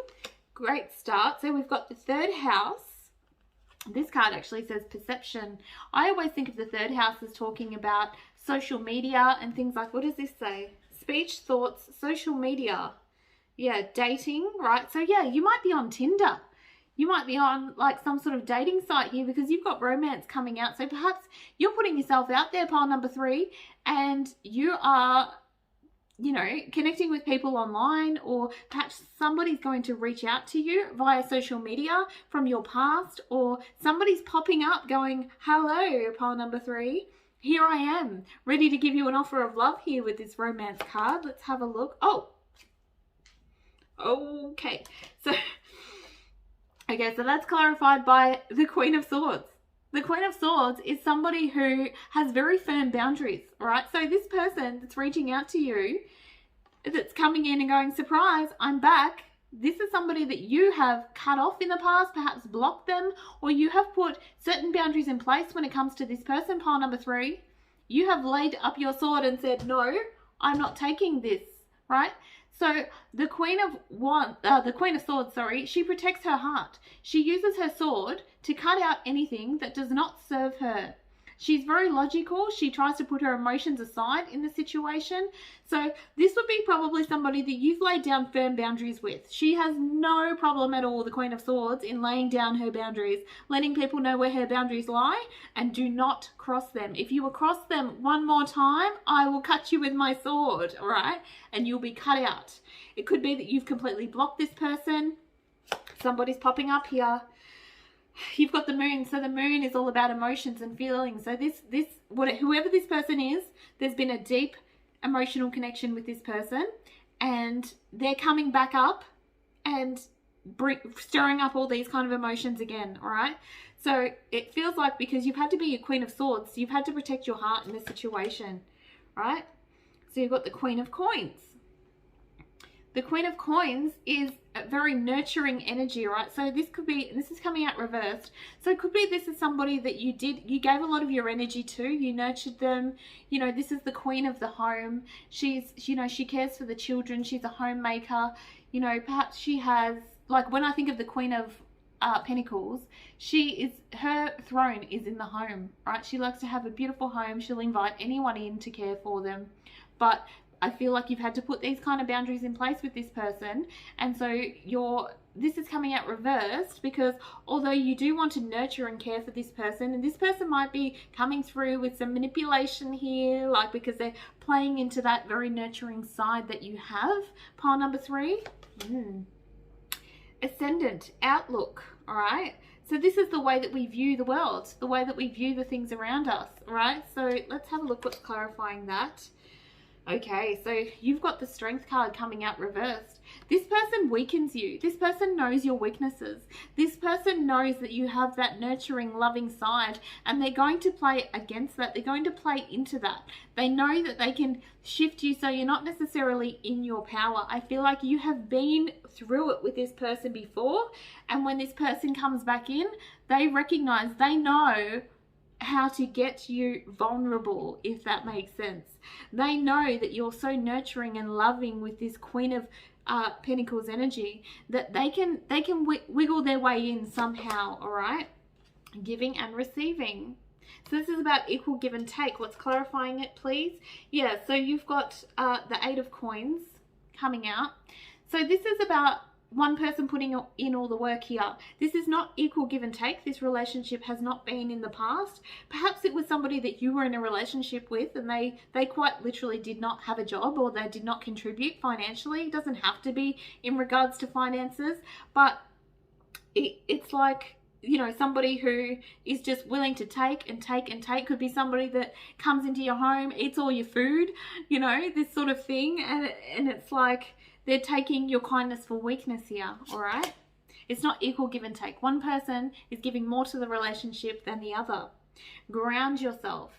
Great start. So we've got the 3rd house. This card actually says perception. I always think of the 3rd house as talking about social media and things like, what does this say? Speech, thoughts, social media. Yeah, dating, right? So yeah, you might be on Tinder. You might be on like some sort of dating site here, because you've got romance coming out. So perhaps you're putting yourself out there, pile number 3, and you are, you know, connecting with people online, or perhaps somebody's going to reach out to you via social media from your past, or somebody's popping up going, hello, pile number 3. Here I am, ready to give you an offer of love here with this romance card. Let's have a look. Oh, okay. So that's clarified by the Queen of Swords. The Queen of Swords is somebody who has very firm boundaries, all right? So this person that's reaching out to you, that's coming in and going, surprise, I'm back. This is somebody that you have cut off in the past, perhaps blocked them, or you have put certain boundaries in place when it comes to this person, pile number 3. You have laid up your sword and said, no, I'm not taking this, right? So the Queen of Swords, she protects her heart. She uses her sword to cut out anything that does not serve her. She's very logical. She tries to put her emotions aside in the situation. So this would be probably somebody that you've laid down firm boundaries with. She has no problem at all, the Queen of Swords, in laying down her boundaries, letting people know where her boundaries lie, and do not cross them. If you will cross them one more time, I will cut you with my sword, all right? And you'll be cut out. It could be that you've completely blocked this person. Somebody's popping up here. You've got the moon, so the moon is all about emotions and feelings. So whoever this person is, there's been a deep emotional connection with this person, and they're coming back up and stirring up all these kind of emotions again, all right? So it feels like, because you've had to be a Queen of Swords, you've had to protect your heart in this situation, right? So you've got the Queen of Coins. The Queen of Coins is a very nurturing energy, right? So this is coming out reversed. So it could be this is somebody that you gave a lot of your energy to, you nurtured them. You know, this is the Queen of the home. She cares for the children. She's a homemaker. You know, perhaps she has, like when I think of the Queen of Pentacles, her throne is in the home, right? She likes to have a beautiful home. She'll invite anyone in to care for them. But I feel like you've had to put these kind of boundaries in place with this person, and so this is coming out reversed, because although you do want to nurture and care for this person, and this person might be coming through with some manipulation here, like because they're playing into that very nurturing side that you have, pile number 3. Ascendant, outlook, all right? So this is the way that we view the world, the way that we view the things around us, all right? So let's have a look what's clarifying that. Okay, so you've got the Strength card coming out reversed. This person weakens you. This person knows your weaknesses. This person knows that you have that nurturing, loving side, and they're going to play against that. They're going to play into that. They know that they can shift you so you're not necessarily in your power. I feel like you have been through it with this person before, and when this person comes back in, they recognize, they know how to get you vulnerable, if that makes sense. They know that you're so nurturing and loving with this Queen of Pentacles energy that they can wiggle their way in somehow, all right? Giving and receiving. So this is about equal give and take. What's clarifying it, please? Yeah, so you've got the 8 of Coins coming out. So this is about one person putting in all the work here. This is not equal give and take. This relationship has not been in the past. Perhaps it was somebody that you were in a relationship with, and they quite literally did not have a job, or they did not contribute financially. It doesn't have to be in regards to finances, but it's like, you know, somebody who is just willing to take and take and take. Could be somebody that comes into your home, eats all your food, you know, this sort of thing. And it's like they're taking your kindness for weakness here, all right? It's not equal give and take. One person is giving more to the relationship than the other. Ground yourself,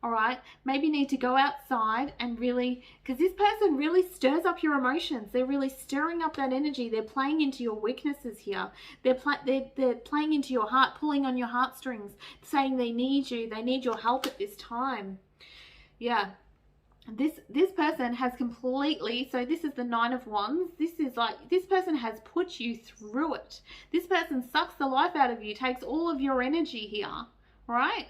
all right? Maybe need to go outside and really, because this person really stirs up your emotions. They're really stirring up that energy. They're playing into your weaknesses here. They're playing into your heart, pulling on your heartstrings, saying they need you. They need your help at this time. Yeah. This person has completely, so this is the 9 of Wands. This is like, this person has put you through it. This person sucks the life out of you, takes all of your energy here, right?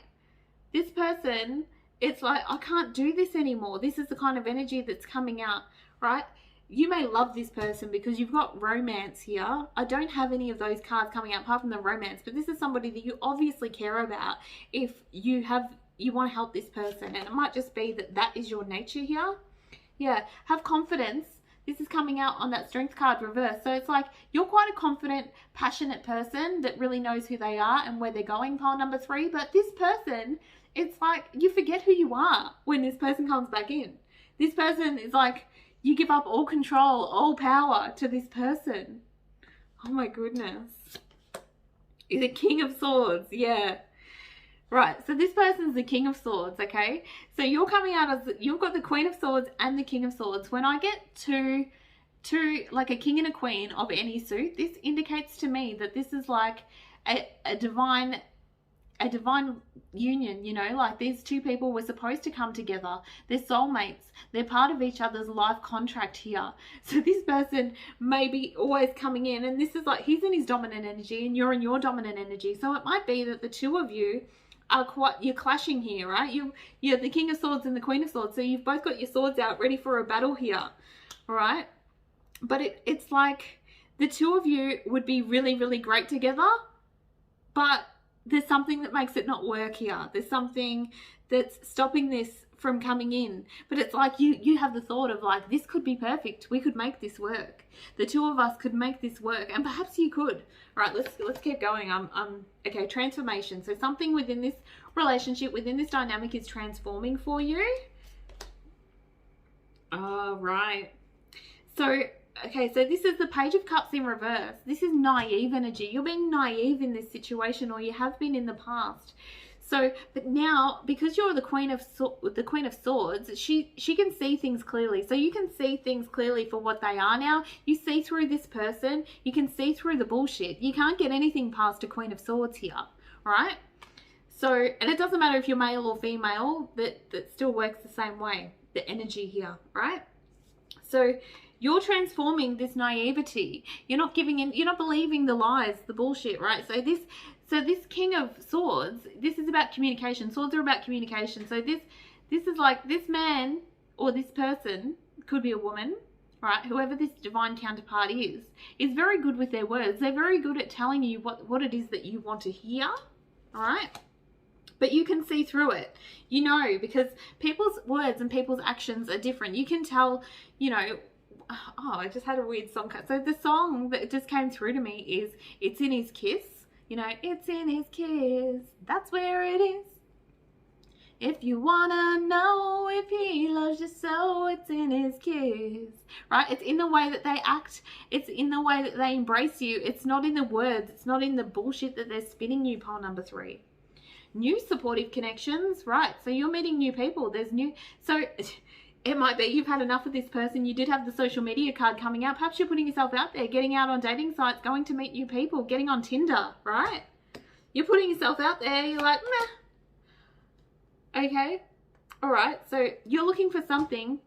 This person, it's like, I can't do this anymore. This is the kind of energy that's coming out, right? You may love this person because you've got romance here. I don't have any of those cards coming out apart from the romance, but this is somebody that you obviously care about if you want to help this person, and it might just be that is your nature here. Yeah, have confidence. This is coming out on that Strength card reverse. So it's like you're quite a confident, passionate person that really knows who they are and where they're going, pile number 3. But this person, it's like you forget who you are when this person comes back in. This person is like, you give up all control, all power to this person. Oh my goodness. Is a King of Swords, yeah. Right, so this person's the King of Swords, okay? So you're coming out as, you've got the Queen of Swords and the King of Swords. When I get to like a king and a queen of any suit, this indicates to me that this is like a divine union, you know, like these two people were supposed to come together. They're soulmates. They're part of each other's life contract here. So this person may be always coming in, and this is like, he's in his dominant energy and you're in your dominant energy. So it might be that the two of you are quite, you're clashing here, right? You're the King of Swords and the Queen of Swords, so you've both got your swords out ready for a battle here, all right? But it's like the two of you would be really, really great together, but there's something that makes it not work here. There's something that's stopping this from coming in. But it's like you have the thought of like, this could be perfect. We could make this work. The two of us could make this work, and perhaps you could. All right, let's keep going. Okay, transformation. So something within this relationship, within this dynamic is transforming for you. All right. So, okay, so this is the Page of Cups in reverse. This is naive energy. You're being naive in this situation, or you have been in the past. So, but now, because you're the Queen of Swords, she can see things clearly. So you can see things clearly for what they are now. You see through this person. You can see through the bullshit. You can't get anything past a Queen of Swords here, right? So, and it doesn't matter if you're male or female, that still works the same way, the energy here, right? So you're transforming this naivety. You're not giving in, you're not believing the lies, the bullshit, right? So this King of Swords, this is about communication. Swords are about communication. So this is like, this man or this person, could be a woman, right? Whoever this divine counterpart is very good with their words. They're very good at telling you what it is that you want to hear, all right? But you can see through it, you know, because people's words and people's actions are different. You can tell, you know, oh, I just had a weird song cut. So the song that just came through to me is It's in His Kiss. You know, it's in his kiss, that's where it is. If you wanna know if he loves you so, it's in his kiss, right? It's in the way that they act. It's in the way that they embrace you. It's not in the words. It's not in the bullshit that they're spinning you, pile number 3. New supportive connections, right? So you're meeting new people. There's new, so it might be you've had enough of this person. You did have the social media card coming out. Perhaps you're putting yourself out there, getting out on dating sites, going to meet new people, getting on Tinder, right? You're putting yourself out there. You're like, meh. Okay. All right. So you're looking for something.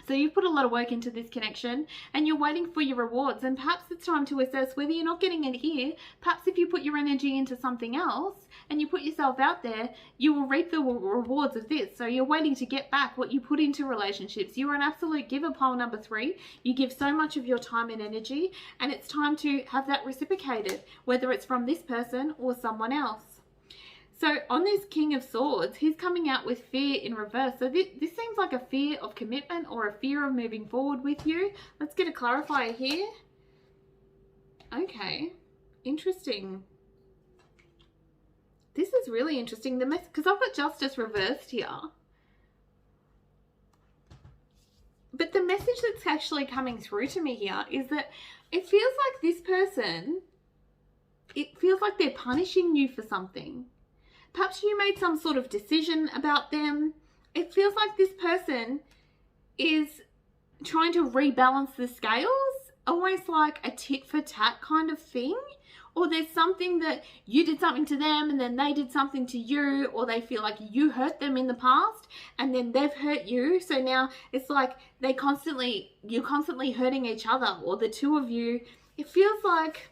So you've put a lot of work into this connection and you're waiting for your rewards. And perhaps it's time to assess whether you're not getting it here. Perhaps if you put your energy into something else and you put yourself out there, you will reap the rewards of this. So you're waiting to get back what you put into relationships. You're an absolute giver, pile number 3. You give so much of your time and energy, and it's time to have that reciprocated, whether it's from this person or someone else. So on this King of Swords, he's coming out with fear in reverse. So this seems like a fear of commitment or a fear of moving forward with you. Let's get a clarifier here. Okay, interesting. This is really interesting. Because I've got Justice reversed here. But the message that's actually coming through to me here is that it feels like this person, it feels like they're punishing you for something. Perhaps you made some sort of decision about them. It feels like this person is trying to rebalance the scales, almost like a tit for tat kind of thing. Or there's something that you did something to them and then they did something to you, or they feel like you hurt them in the past and then they've hurt you. So now it's like you're constantly hurting each other, or the two of you. It feels like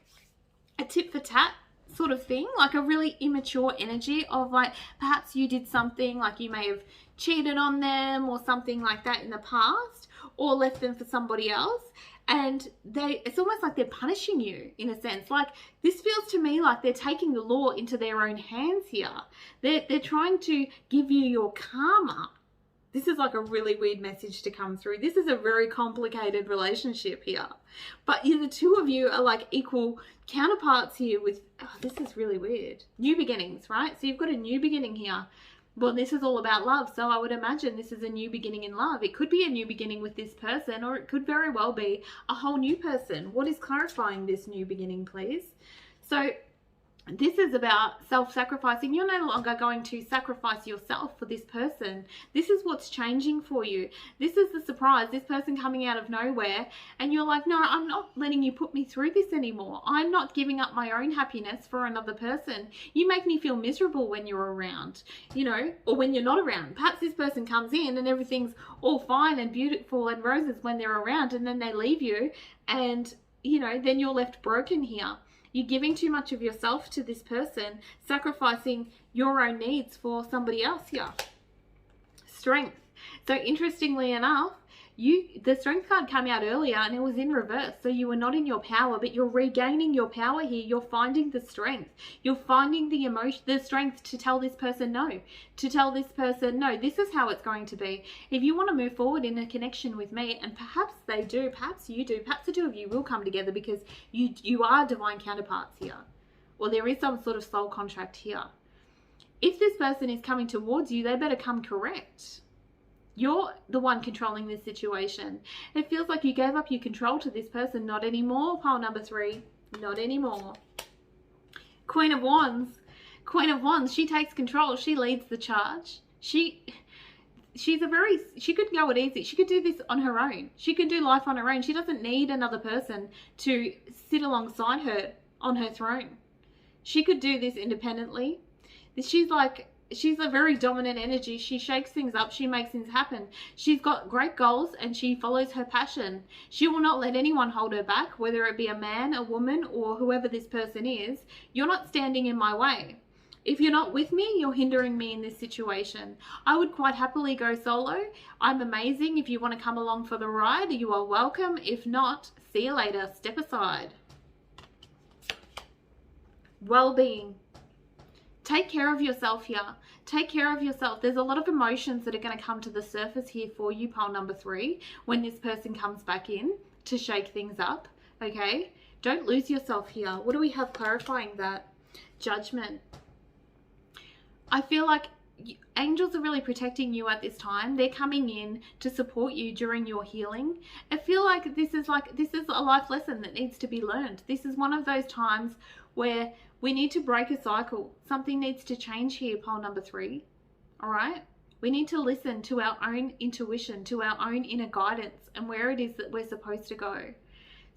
a tit for tat sort of thing, like a really immature energy of like, perhaps you did something, like you may have cheated on them or something like that in the past, or left them for somebody else, and it's almost like they're punishing you in a sense. Like, this feels to me like they're taking the law into their own hands here. They're trying to give you your karma. This is like a really weird message to come through. This is a very complicated relationship here. But the two of you are like equal counterparts here with, oh, this is really weird. New beginnings, right? So you've got a new beginning here. Well, this is all about love. So I would imagine this is a new beginning in love. It could be a new beginning with this person, or it could very well be a whole new person. What is clarifying this new beginning, please? So this is about self-sacrificing. You're no longer going to sacrifice yourself for this person. This is what's changing for you. This is the surprise, this person coming out of nowhere, and you're like, no, I'm not letting you put me through this anymore. I'm not giving up my own happiness for another person. You make me feel miserable when you're around, or when you're not around. Perhaps this person comes in and everything's all fine and beautiful and roses when they're around, and then they leave you, and then you're left broken here. You're giving too much of yourself to this person, sacrificing your own needs for somebody else here. Strength. So interestingly enough, the strength card came out earlier and it was in reverse. So you were not in your power, but you're regaining your power here. You're finding the strength. You're finding the emotion, the strength to tell this person no. To tell this person, no, this is how it's going to be. If you want to move forward in a connection with me, and perhaps they do, perhaps you do, perhaps the two of you will come together because you are divine counterparts here. Or there is some sort of soul contract here. If this person is coming towards you, they better come correct. You're the one controlling this situation. It feels like you gave up your control to this person. Not anymore, pile number 3. Not anymore. Queen of Wands. Queen of Wands, she takes control. She leads the charge. She could go it easy. She could do this on her own. She could do life on her own. She doesn't need another person to sit alongside her on her throne. She could do this independently. She's a very dominant energy. She shakes things up. She makes things happen. She's got great goals and she follows her passion. She will not let anyone hold her back, whether it be a man, a woman, or whoever this person is. You're not standing in my way. If you're not with me, you're hindering me in this situation. I would quite happily go solo. I'm amazing. If you want to come along for the ride, you are welcome. If not, see you later. Step aside. Well-being. Take care of yourself here. Take care of yourself. There's a lot of emotions that are going to come to the surface here for you, pile number 3, when this person comes back in to shake things up, okay? Don't lose yourself here. What do we have clarifying that? Judgment. I feel like angels are really protecting you at this time. They're coming in to support you during your healing. I feel like this is a life lesson that needs to be learned. This is one of those times where we need to break a cycle. Something needs to change here, pile number 3. All right? We need to listen to our own intuition, to our own inner guidance and where it is that we're supposed to go.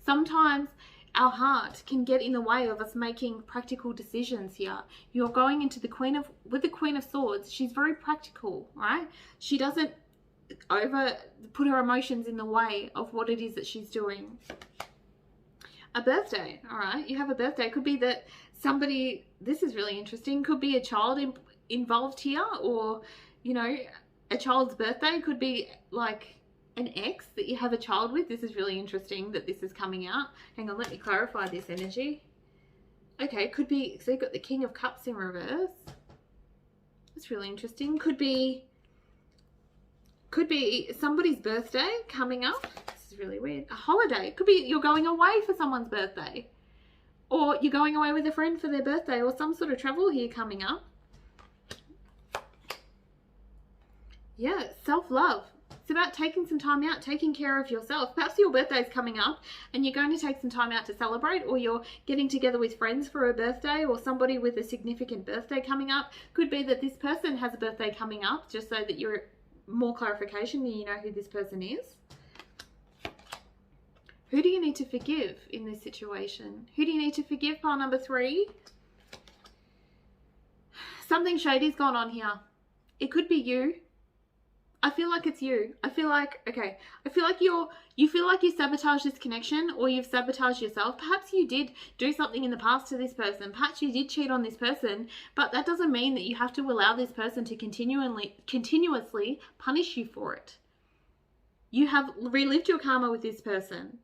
Sometimes our heart can get in the way of us making practical decisions here. You're going into with the Queen of Swords. She's very practical, right? She doesn't put her emotions in the way of what it is that she's doing. A birthday, all right? You have a birthday. Could be that somebody, this is really interesting, could be a child involved here, or, you know, a child's birthday. Could be like an ex that you have a child with. This is really interesting that this is coming out. Hang on, let me clarify this energy. Okay, could be, so you've got the King of Cups in reverse. That's really interesting. Could be somebody's birthday coming up. This is really weird. A holiday. Could be you're going away for someone's birthday. Or you're going away with a friend for their birthday, or some sort of travel here coming up. Yeah, self-love. It's about taking some time out, taking care of yourself. Perhaps your birthday is coming up and you're going to take some time out to celebrate, or you're getting together with friends for a birthday, or somebody with a significant birthday coming up. Could be that this person has a birthday coming up, just so that you're more clarification and you know who this person is. Who do you need to forgive in this situation? Who do you need to forgive, pile number 3? Something shady's gone on here. It could be you. I feel like it's you. I feel like, okay, I feel like you feel like you sabotaged this connection, or you've sabotaged yourself. Perhaps you did do something in the past to this person. Perhaps you did cheat on this person, but that doesn't mean that you have to allow this person to continuously punish you for it. You have relived your karma with this person.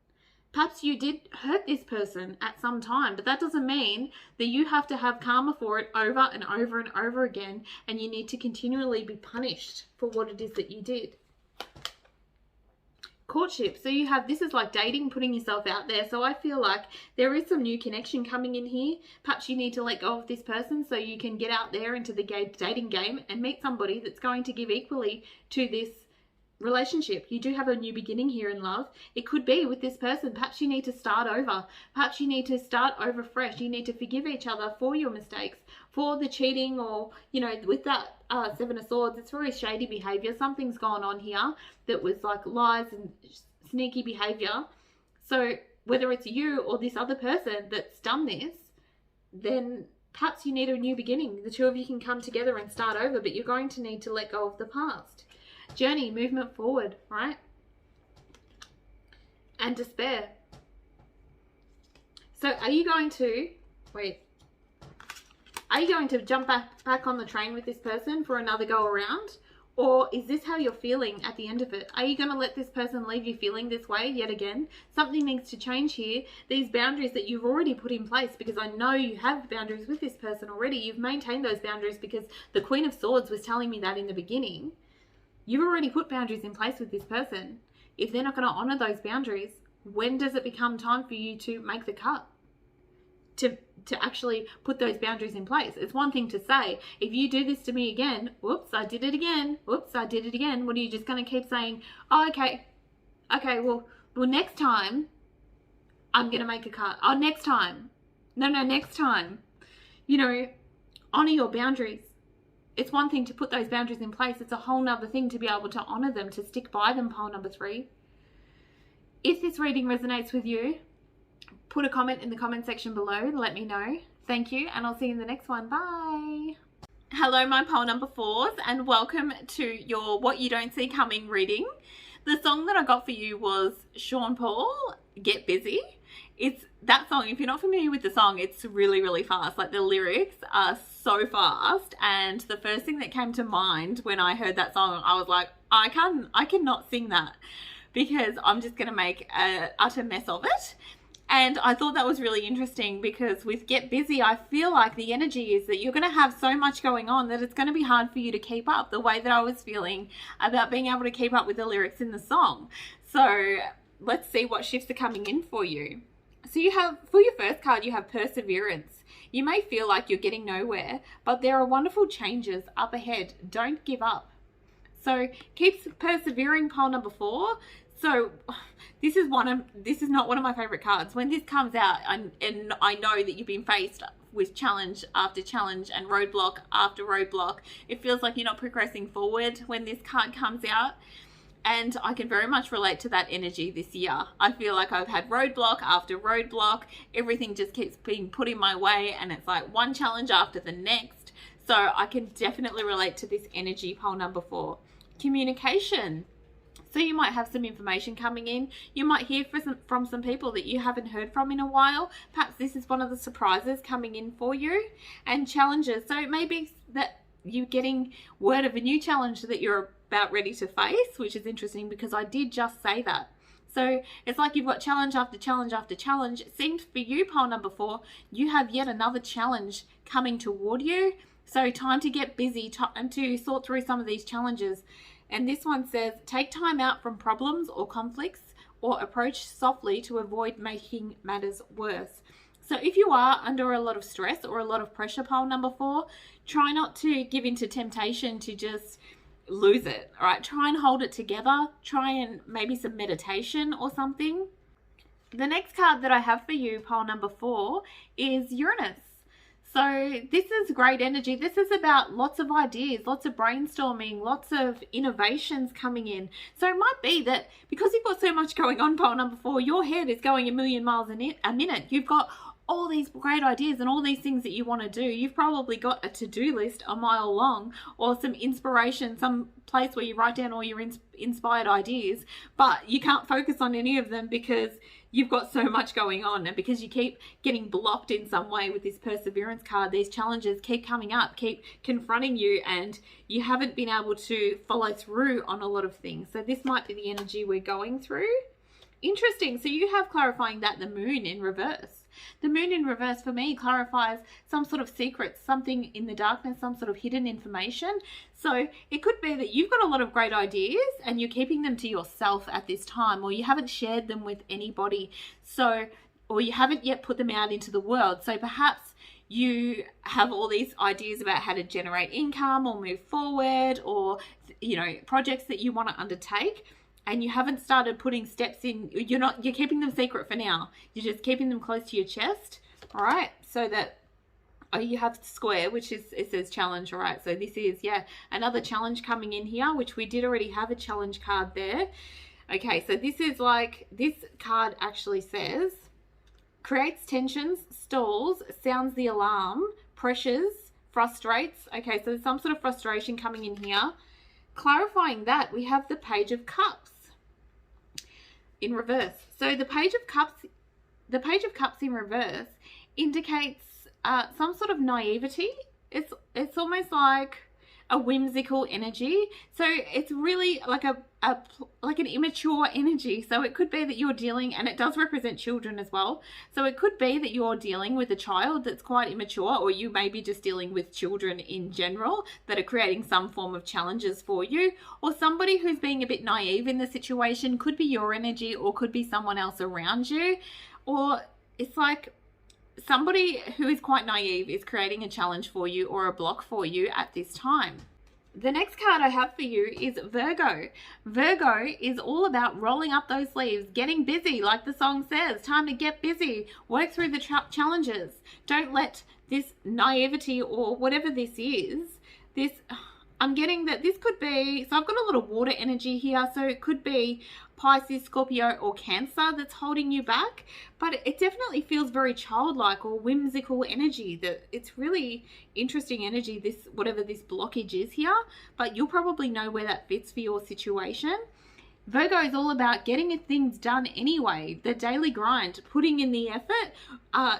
Perhaps you did hurt this person at some time, but that doesn't mean that you have to have karma for it over and over and over again, and you need to continually be punished for what it is that you did. Courtship. So you have, this is like dating, putting yourself out there. So I feel like there is some new connection coming in here. Perhaps you need to let go of this person so you can get out there into the dating game and meet somebody that's going to give equally to this relationship. You do have a new beginning here in love. It could be with this person. Perhaps you need to start over. Perhaps you need to start over fresh. You need to forgive each other for your mistakes, for the cheating, or, you know, with that 7 of Swords, it's very shady behavior. Something's gone on here that was like lies and sneaky behavior. So whether it's you or this other person that's done this, then perhaps you need a new beginning. The two of you can come together and start over, but you're going to need to let go of the past. Journey, movement forward, right? And despair. So are you going to Wait. Are you going to jump back on the train with this person for another go around? Or is this how you're feeling at the end of it? Are you going to let this person leave you feeling this way yet again? Something needs to change here. These boundaries that you've already put in place, because I know you have boundaries with this person already. You've maintained those boundaries because the Queen of Swords was telling me that in the beginning. You've already put boundaries in place with this person. If they're not going to honor those boundaries, when does it become time for you to make the cut? To actually put those boundaries in place. It's one thing to say, if you do this to me again, whoops, I did it again. Whoops, I did it again. What are you just going to keep saying? Oh, okay, well, next time I'm going to make a cut. Oh, next time. No, next time. You know, honor your boundaries. It's one thing to put those boundaries in place. It's a whole nother thing to be able to honor them, to stick by them, pile number 3. If this reading resonates with you, put a comment in the comment section below. Let me know. Thank you, and I'll see you in the next one. Bye. Hello, my pile number 4s, and welcome to your What You Don't See Coming reading. The song that I got for you was Sean Paul, Get Busy. It's that song. If you're not familiar with the song, it's really, really fast. Like, the lyrics are so fast, and the first thing that came to mind when I heard that song, I was like, I cannot sing that because I'm just going to make an utter mess of it. And I thought that was really interesting because with Get Busy, I feel like the energy is that you're going to have so much going on that it's going to be hard for you to keep up, the way that I was feeling about being able to keep up with the lyrics in the song. So let's see what shifts are coming in for you. So you have, for your first card, you have Perseverance. You may feel like you're getting nowhere, but there are wonderful changes up ahead. Don't give up. So keep persevering, pile number 4. So this is not one of my favorite cards. When this comes out, and I know that you've been faced with challenge after challenge and roadblock after roadblock, it feels like you're not progressing forward when this card comes out. And I can very much relate to that energy this year. I feel like I've had roadblock after roadblock. Everything just keeps being put in my way, and it's like one challenge after the next. So I can definitely relate to this energy, pile number 4. Communication. So you might have some information coming in. You might hear from some people that you haven't heard from in a while. Perhaps this is one of the surprises coming in for you. And challenges. So it may be that you're getting word of a new challenge that you're about ready to face, which is interesting because I did just say that. So it's like you've got challenge after challenge after challenge. It seems for you, pile number 4, you have yet another challenge coming toward you. So time to get busy and to sort through some of these challenges. And this one says, take time out from problems or conflicts, or approach softly to avoid making matters worse. So if you are under a lot of stress or a lot of pressure, pile number 4, try not to give into temptation to just lose it. All right, try and hold it together. Try and maybe some meditation or something. The next card that I have for you, pile number 4, is Uranus. So this is great energy. This is about lots of ideas, lots of brainstorming, lots of innovations coming in. So it might be that because you've got so much going on, pile number 4, your head is going a million miles a minute. You've got all these great ideas and all these things that you want to do. You've probably got a to-do list a mile long, or some inspiration, some place where you write down all your inspired ideas, but you can't focus on any of them because you've got so much going on, and because you keep getting blocked in some way with this Perseverance card. These challenges keep coming up, keep confronting you, and you haven't been able to follow through on a lot of things. So this might be the energy we're going through. Interesting. So you have clarifying that the moon in reverse. The moon in reverse for me clarifies some sort of secret, something in the darkness, some sort of hidden information. So it could be that you've got a lot of great ideas and you're keeping them to yourself at this time, or you haven't shared them with anybody. So, or you haven't yet put them out into the world. So perhaps you have all these ideas about how to generate income or move forward, or, you know, projects that you want to undertake, and you haven't started putting steps in. You're keeping them secret for now. You're just keeping them close to your chest. All right. So that, oh, you have square, which is, it says challenge. All right. So this is, yeah, another challenge coming in here, which we did already have a challenge card there. Okay. So this is like, this card actually says, creates tensions, stalls, sounds the alarm, pressures, frustrates. Okay. So there's some sort of frustration coming in here. Clarifying that, we have the Page of Cups in reverse. So the Page of Cups in reverse indicates some sort of naivety. It's almost like a whimsical energy. So it's really like like an immature energy. So it could be that you're dealing, and it does represent children as well. So it could be that you're dealing with a child that's quite immature, or you may be just dealing with children in general that are creating some form of challenges for you, or somebody who's being a bit naive in the situation. Could be your energy, or could be someone else around you. Or it's like somebody who is quite naive is creating a challenge for you or a block for you at this time. The next card I have for you is Virgo. Virgo is all about rolling up those sleeves, getting busy, like the song says. Time to get busy, work through the challenges. Don't let this naivety or whatever this is, I'm getting that this could be, so I've got a lot of water energy here, so it could be Pisces, Scorpio, or Cancer that's holding you back, but it definitely feels very childlike or whimsical energy. That it's really interesting energy, this whatever this blockage is here, but you'll probably know where that fits for your situation. Virgo is all about getting things done anyway, the daily grind, putting in the effort.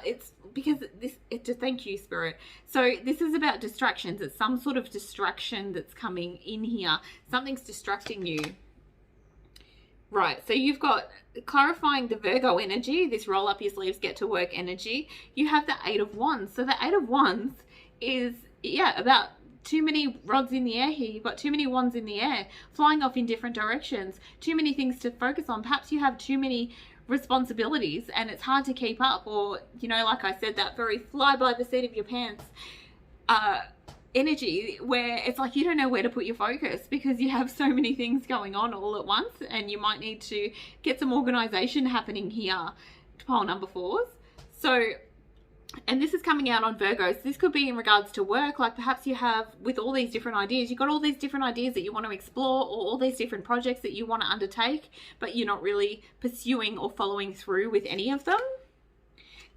It's because thank you, Spirit. So this is about distractions. It's some sort of distraction that's coming in here. Something's distracting you. Right, so you've got clarifying the Virgo energy, this roll up your sleeves, get to work energy. You have the Eight of Wands. So the Eight of Wands is, about too many rods in the air here. You've got too many wands in the air, flying off in different directions, too many things to focus on. Perhaps you have too many responsibilities and it's hard to keep up, or, like I said, that very fly by the seat of your pants energy where it's like you don't know where to put your focus because you have so many things going on all at once, and you might need to get some organization happening here to pile number 4s. So, and this is coming out on Virgo. So this could be in regards to work, like perhaps you have with all these different ideas, you've got all these different ideas that you want to explore, or all these different projects that you want to undertake, but you're not really pursuing or following through with any of them.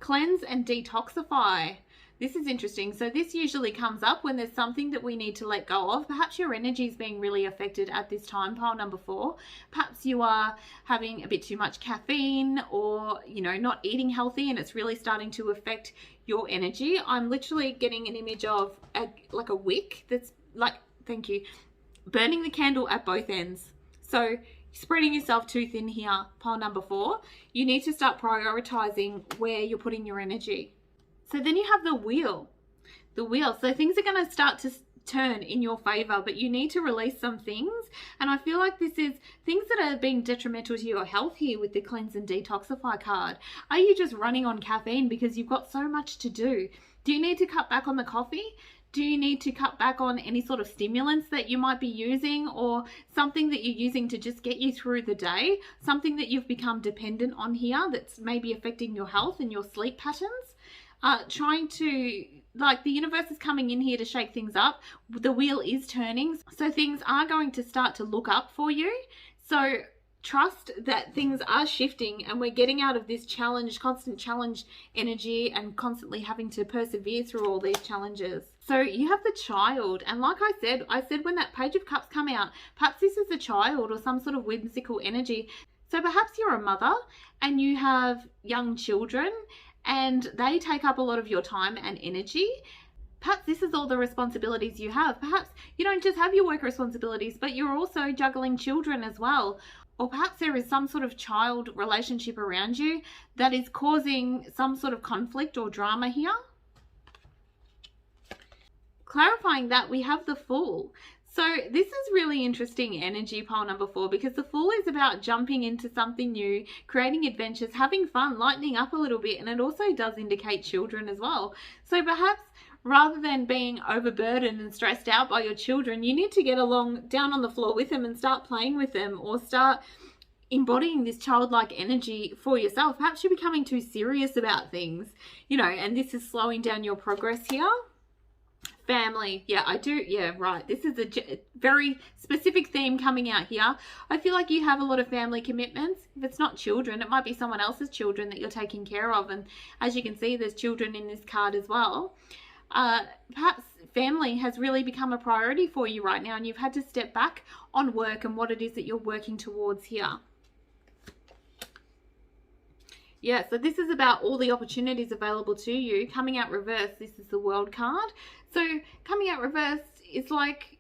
Cleanse and detoxify. This is interesting. So this usually comes up when there's something that we need to let go of. Perhaps your energy is being really affected at this time, pile number 4. Perhaps you are having a bit too much caffeine, or, not eating healthy, and it's really starting to affect your energy. I'm literally getting an image of like a wick that's like, thank you, burning the candle at both ends. So spreading yourself too thin here, pile number 4. You need to start prioritizing where you're putting your energy. So then you have the wheel. So things are going to start to turn in your favor, but you need to release some things. And I feel like this is things that are being detrimental to your health here with the cleanse and detoxify card. Are you just running on caffeine because you've got so much to do? Do you need to cut back on the coffee? Do you need to cut back on any sort of stimulants that you might be using, or something that you're using to just get you through the day? Something that you've become dependent on here that's maybe affecting your health and your sleep patterns? Trying to, like, the universe is coming in here to shake things up. The wheel is turning, so things are going to start to look up for you. So trust that things are shifting, and we're getting out of this constant challenge energy, and constantly having to persevere through all these challenges. So you have the Child, and like I said when that Page of Cups come out, perhaps this is the Child or some sort of whimsical energy. So perhaps you're a mother and you have young children, and they take up a lot of your time and energy. Perhaps this is all the responsibilities you have. Perhaps you don't just have your work responsibilities, but you're also juggling children as well. Or perhaps there is some sort of child relationship around you that is causing some sort of conflict or drama here. Clarifying that, we have the Fool. So this is really interesting energy, pile number 4, because the Fool is about jumping into something new, creating adventures, having fun, lightening up a little bit, and it also does indicate children as well. So perhaps rather than being overburdened and stressed out by your children, you need to get down on the floor with them and start playing with them, or start embodying this childlike energy for yourself. Perhaps you're becoming too serious about things, and this is slowing down your progress here. Family, right. This is a very specific theme coming out here. I feel like you have a lot of family commitments. If it's not children, it might be someone else's children that you're taking care of. And as you can see, there's children in this card as well. Perhaps family has really become a priority for you right now, and you've had to step back on work and what it is that you're working towards here. Yeah, so this is about all the opportunities available to you. Coming out reversed, this is the World card. So coming out reversed is like,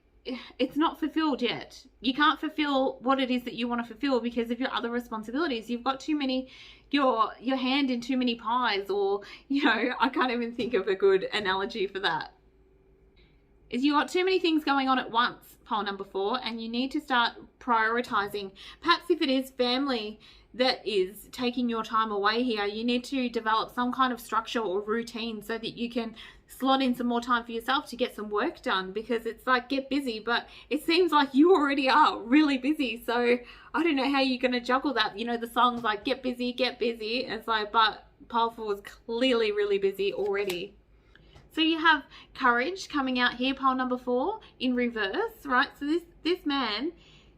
it's not fulfilled yet. You can't fulfill what it is that you want to fulfill because of your other responsibilities. You've got too many, your hand in too many pies, or, you know, I can't even think of a good analogy for that. Is you got too many things going on at once, pile number 4, and you need to start prioritizing. Perhaps if it is family that is taking your time away here, you need to develop some kind of structure or routine so that you can slot in some more time for yourself to get some work done, because it's like, get busy, but it seems like you already are really busy. So I don't know how you're going to juggle that. You know, the song's like, get busy, get busy. It's like, but pile 4 is clearly really busy already. So you have courage coming out here, pile number 4, in reverse, right? So this man,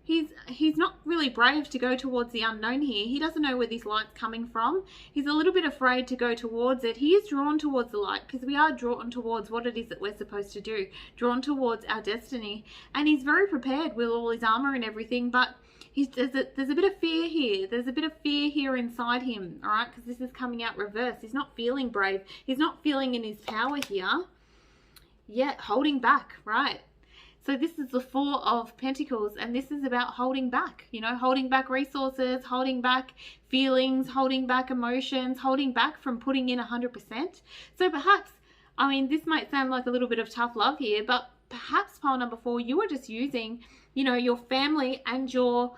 he's not really brave to go towards the unknown here. He doesn't know where this light's coming from. He's a little bit afraid to go towards it. He is drawn towards the light because we are drawn towards what it is that we're supposed to do, drawn towards our destiny. And he's very prepared with all his armor and everything, but there's a bit of fear here. There's a bit of fear here inside him, all right, because this is coming out reverse. He's not feeling brave. He's not feeling in his power here. Yet holding back, right? So this is the 4 of Pentacles, and this is about holding back, you know, holding back resources, holding back feelings, holding back emotions, holding back from putting in 100%. So perhaps, I mean, this might sound like a little bit of tough love here, but perhaps pile number 4, you are just using, you know, your family and your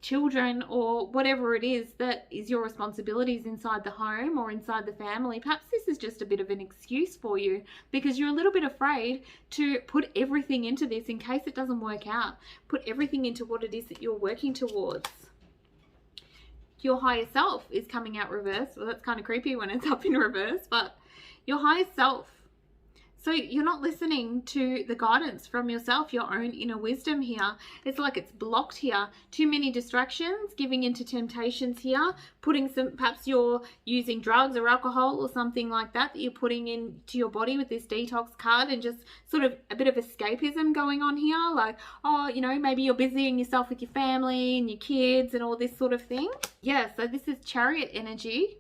children, or whatever it is that is your responsibilities inside the home or inside the family. Perhaps this is just a bit of an excuse for you because you're a little bit afraid to put everything into this in case it doesn't work out. Put everything into what it is that you're working towards. Your higher self is coming out reverse. Well, that's kind of creepy when it's up in reverse, but your higher self. So you're not listening to the guidance from yourself, your own inner wisdom here. It's like it's blocked here. Too many distractions, giving into temptations here, putting some, perhaps you're using drugs or alcohol or something like that you're putting into your body with this detox card, and just sort of a bit of escapism going on here. Like, oh, you know, maybe you're busying yourself with your family and your kids and all this sort of thing. Yeah, so this is Chariot energy.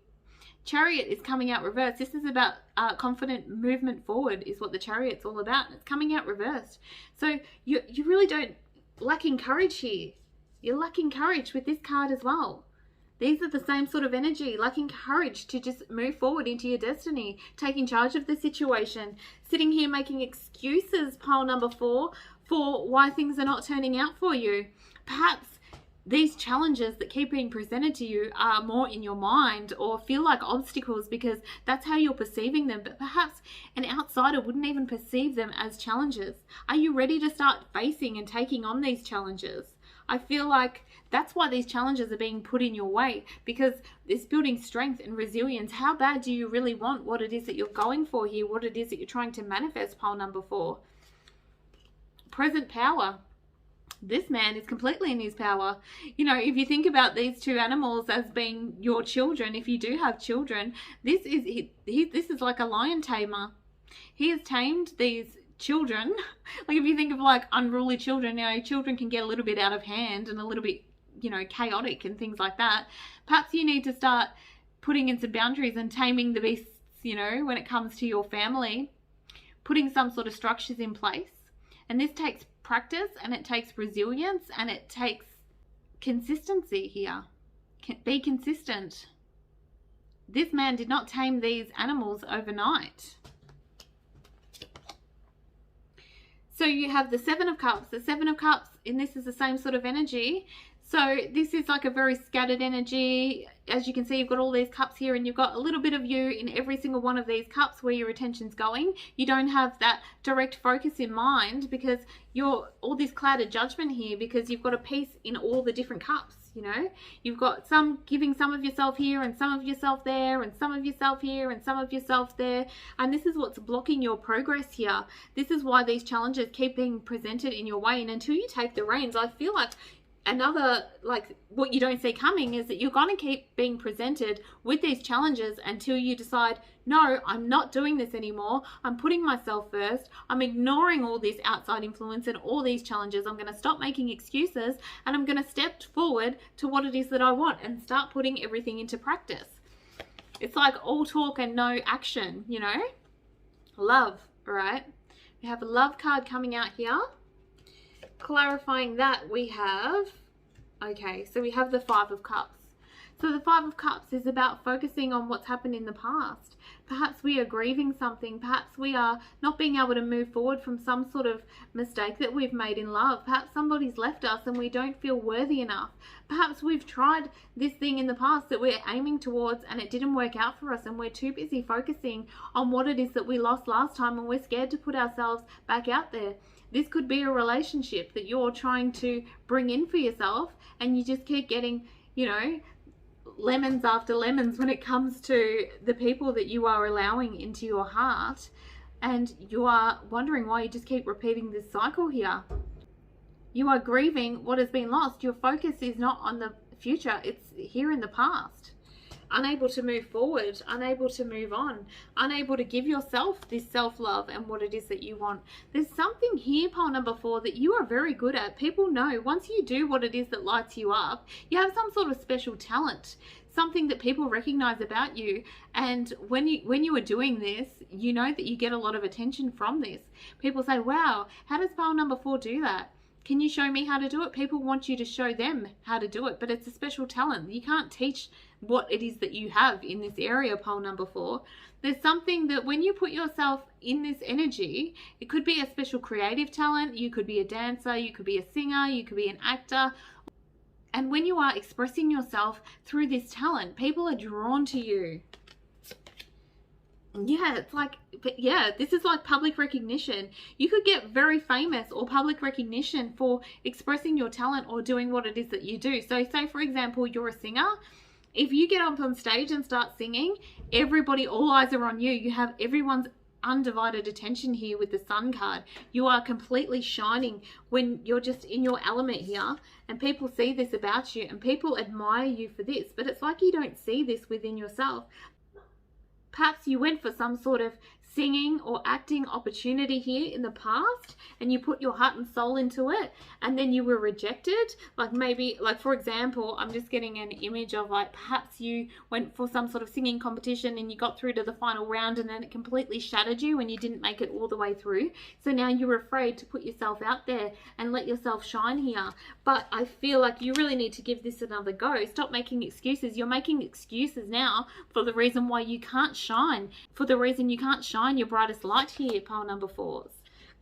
Chariot is coming out reversed. This is about confident movement forward is what the Chariot's all about. It's coming out reversed. So you really don't, lacking courage here. You're lacking courage with this card as well. These are the same sort of energy, lacking courage to just move forward into your destiny, taking charge of the situation, sitting here making excuses, pile number 4, for why things are not turning out for you. Perhaps these challenges that keep being presented to you are more in your mind or feel like obstacles because that's how you're perceiving them. But perhaps an outsider wouldn't even perceive them as challenges. Are you ready to start facing and taking on these challenges? I feel like that's why these challenges are being put in your way, because it's building strength and resilience. How bad do you really want what it is that you're going for here? What it is that you're trying to manifest, pile number 4. Present power. This man is completely in his power. You know, if you think about these two animals as being your children, if you do have children, this is like a lion tamer. He has tamed these children. Like if you think of like unruly children, you know, children can get a little bit out of hand and a little bit, you know, chaotic and things like that. Perhaps you need to start putting in some boundaries and taming the beasts, you know, when it comes to your family, putting some sort of structures in place. And this takes practice, and it takes resilience, and it takes consistency here. Be consistent. This man did not tame these animals overnight. So you have the 7 of Cups. The 7 of Cups, and this is the same sort of energy. So this is like a very scattered energy. As you can see, you've got all these cups here, and you've got a little bit of you in every single one of these cups where your attention's going. You don't have that direct focus in mind because you're all this clouded judgment here, because you've got a piece in all the different cups, you know. You've got some giving some of yourself here and some of yourself there and some of yourself here and some of yourself there. And this is what's blocking your progress here. This is why these challenges keep being presented in your way. And until you take the reins, I feel like another, like, what you don't see coming is that you're going to keep being presented with these challenges until you decide, no, I'm not doing this anymore. I'm putting myself first. I'm ignoring all this outside influence and all these challenges. I'm going to stop making excuses, and I'm going to step forward to what it is that I want and start putting everything into practice. It's like all talk and no action, you know? Love, all right? We have a love card coming out here. Clarifying that, we have, okay, so we have the Five of Cups. So the Five of Cups is about focusing on what's happened in the past. Perhaps we are grieving something. Perhaps we are not being able to move forward from some sort of mistake that we've made in love. Perhaps somebody's left us and we don't feel worthy enough. Perhaps we've tried this thing in the past that we're aiming towards and it didn't work out for us, and we're too busy focusing on what it is that we lost last time, and we're scared to put ourselves back out there. This could be a relationship that you're trying to bring in for yourself, and you just keep getting, you know, lemons after lemons when it comes to the people that you are allowing into your heart, and you are wondering why you just keep repeating this cycle here. You are grieving what has been lost. Your focus is not on the future, it's here in the past. Unable to move forward, unable to move on, unable to give yourself this self-love and what it is that you want. There's something here, pile number 4, that you are very good at. People know once you do what it is that lights you up, you have some sort of special talent, something that people recognize about you. And when you are doing this, you know that you get a lot of attention from this. People say, wow, how does pile number 4 do that? Can you show me how to do it? People want you to show them how to do it, but it's a special talent. You can't teach what it is that you have in this area, pole number 4. There's something that when you put yourself in this energy, it could be a special creative talent. You could be a dancer, you could be a singer, you could be an actor. And when you are expressing yourself through this talent, people are drawn to you. Yeah, it's like, but yeah, this is like public recognition. You could get very famous or public recognition for expressing your talent or doing what it is that you do. So say, for example, you're a singer. If you get up on stage and start singing, everybody, all eyes are on you. You have everyone's undivided attention here with the Sun card. You are completely shining when you're just in your element here, and people see this about you and people admire you for this, but it's like you don't see this within yourself. Perhaps you went for some sort of singing or acting opportunity here in the past, and you put your heart and soul into it, and then you were rejected. Like maybe, like for example, I'm just getting an image of like perhaps you went for some sort of singing competition and you got through to the final round, and then it completely shattered you and you didn't make it all the way through. So now you're afraid to put yourself out there and let yourself shine here. But I feel like you really need to give this another go. Stop making excuses. You're making excuses now for the reason why you can't shine, for the reason you can't shine your brightest light here, pile number 4s.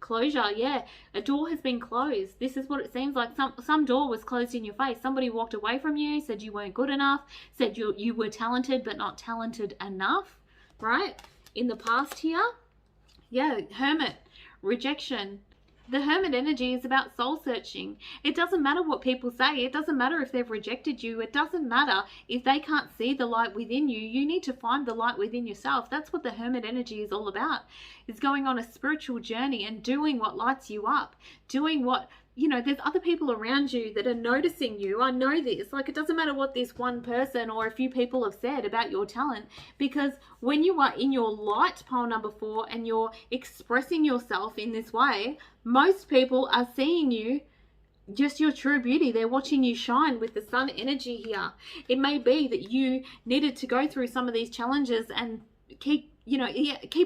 Closure, yeah. A door has been closed. This is what it seems like. Some door was closed in your face. Somebody walked away from you, said you weren't good enough, said you were talented but not talented enough, right? In the past here, yeah, Hermit, rejection. The Hermit energy is about soul searching. It doesn't matter what people say. It doesn't matter if they've rejected you. It doesn't matter if they can't see the light within you. You need to find the light within yourself. That's what the Hermit energy is all about. It's going on a spiritual journey and doing what lights you up. Doing what, you know, there's other people around you that are noticing you. I know this. Like, it doesn't matter what this one person or a few people have said about your talent, because when you are in your light, pile number 4, and you're expressing yourself in this way, most people are seeing you, just your true beauty. They're watching you shine with the Sun energy here. It may be that you needed to go through some of these challenges and keep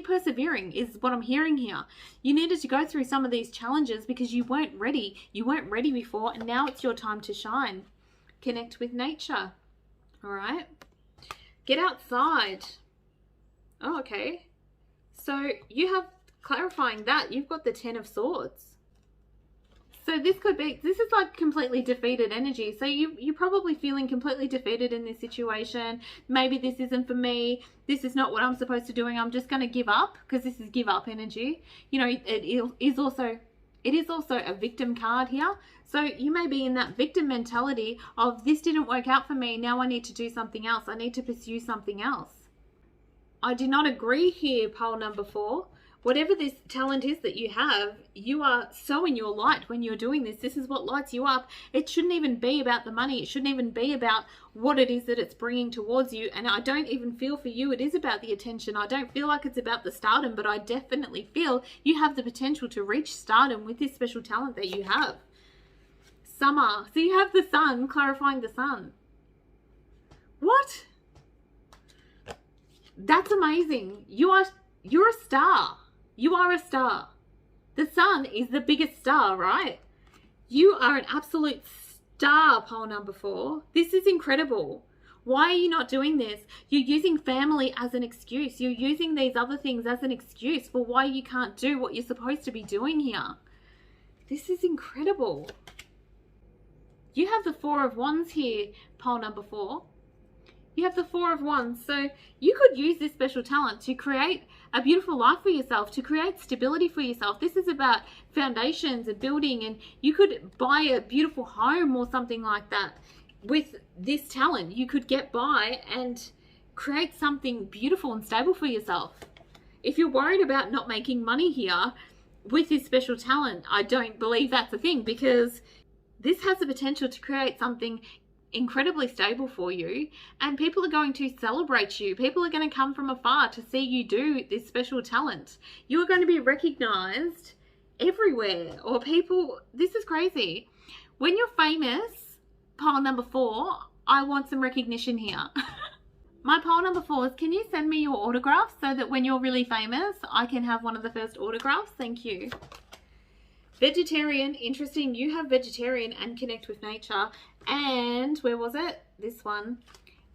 persevering is what I'm hearing here. You needed to go through some of these challenges because you weren't ready. You weren't ready before, and now it's your time to shine. Connect with nature. All right. Get outside. Oh, okay. So you have, clarifying that, you've got the 10 of Swords. So this is like completely defeated energy. So you're probably feeling completely defeated in this situation. Maybe this isn't for me. This is not what I'm supposed to be doing. I'm just going to give up, because this is give up energy. You know, it is also a victim card here. So you may be in that victim mentality of, this didn't work out for me. Now I need to do something else. I need to pursue something else. I do not agree here, pile number 4, whatever this talent is that you have, you are so in your light when you're doing this. This is what lights you up. It shouldn't even be about the money. It shouldn't even be about what it is that it's bringing towards you. And I don't even feel for you it is about the attention. I don't feel like it's about the stardom, but I definitely feel you have the potential to reach stardom with this special talent that you have. Summer. So you have the sun, clarifying the sun. What? That's amazing. You're a star. You are a star. The sun is the biggest star, right? You are an absolute star, pole number 4. This is incredible. Why are you not doing this? You're using family as an excuse. You're using these other things as an excuse for why you can't do what you're supposed to be doing here. This is incredible. You have the 4 of Wands here, pole number 4. You have the 4 of Wands. So you could use this special talent to create a beautiful life for yourself, to create stability for yourself. This is about foundations and building, and you could buy a beautiful home or something like that. With this talent, you could get by and create something beautiful and stable for yourself. If you're worried about not making money here with this special talent, I don't believe that's a thing, because this has the potential to create something incredibly stable for you, and people are going to celebrate you. People are going to come from afar to see you do this special talent. You are going to be recognized everywhere, or people, this is crazy. When you're famous, pile number 4, I want some recognition here. My pile number 4 is, can you send me your autographs so that when you're really famous, I can have one of the first autographs? Thank you. Vegetarian, interesting. You have vegetarian and connect with nature. And where was it? This one.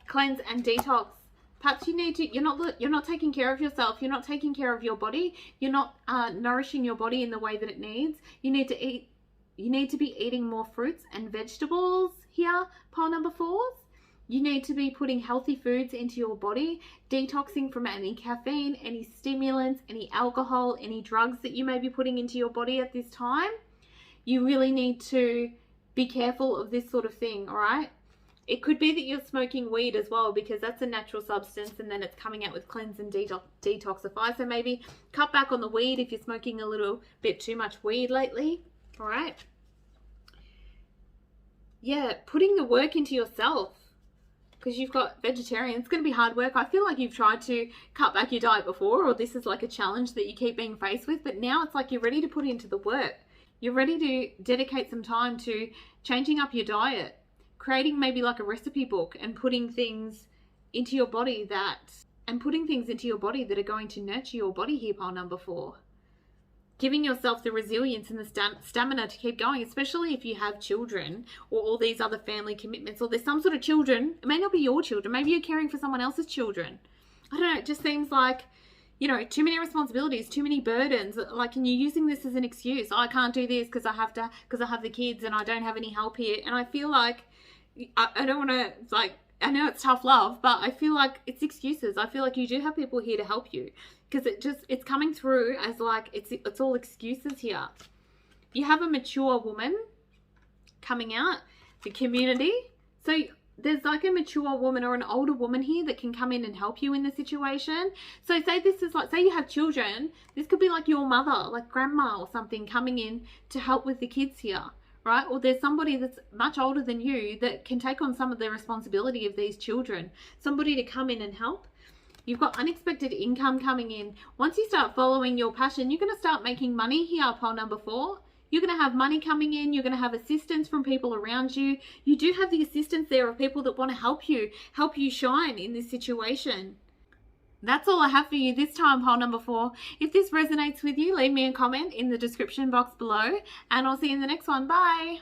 Cleanse and detox. Perhaps you need to, you're not taking care of yourself. You're not taking care of your body. You're not nourishing your body in the way that it needs. You need to eat. You need to be eating more fruits and vegetables here, pile number 4s. You need to be putting healthy foods into your body, detoxing from any caffeine, any stimulants, any alcohol, any drugs that you may be putting into your body at this time. You really need to be careful of this sort of thing, all right? It could be that you're smoking weed as well, because that's a natural substance, and then it's coming out with cleanse and detoxify. So maybe cut back on the weed if you're smoking a little bit too much weed lately, all right? Yeah, putting the work into yourself. Because you've got vegetarian, it's going to be hard work. I feel like you've tried to cut back your diet before, or this is like a challenge that you keep being faced with, but now it's like you're ready to put into the work. You're ready to dedicate some time to changing up your diet, creating maybe like a recipe book, and putting things into your body that are going to nurture your body here, pile number 4. Giving yourself the resilience and the stamina to keep going, especially if you have children or all these other family commitments, or there's some sort of children. It may not be your children. Maybe you're caring for someone else's children. I don't know. It just seems like, you know, too many responsibilities, too many burdens. Like, and you're using this as an excuse. Oh, I can't do this because I have the kids and I don't have any help here. And I feel like, I don't want to, like, I know it's tough love, but I feel like it's excuses. I feel like you do have people here to help you, because it's coming through as like it's all excuses here. You have a mature woman coming out, the community. So there's like a mature woman or an older woman here that can come in and help you in the situation. So say this is like, say you have children, this could be like your mother, like grandma or something, coming in to help with the kids here. Right? Or there's somebody that's much older than you that can take on some of the responsibility of these children. Somebody to come in and help. You've got unexpected income coming in. Once you start following your passion, you're going to start making money here, pile number 4. You're going to have money coming in. You're going to have assistance from people around you. You do have the assistance there of people that want to help you shine in this situation. That's all I have for you this time, pile number 4. If this resonates with you, leave me a comment in the description box below, and I'll see you in the next one. Bye.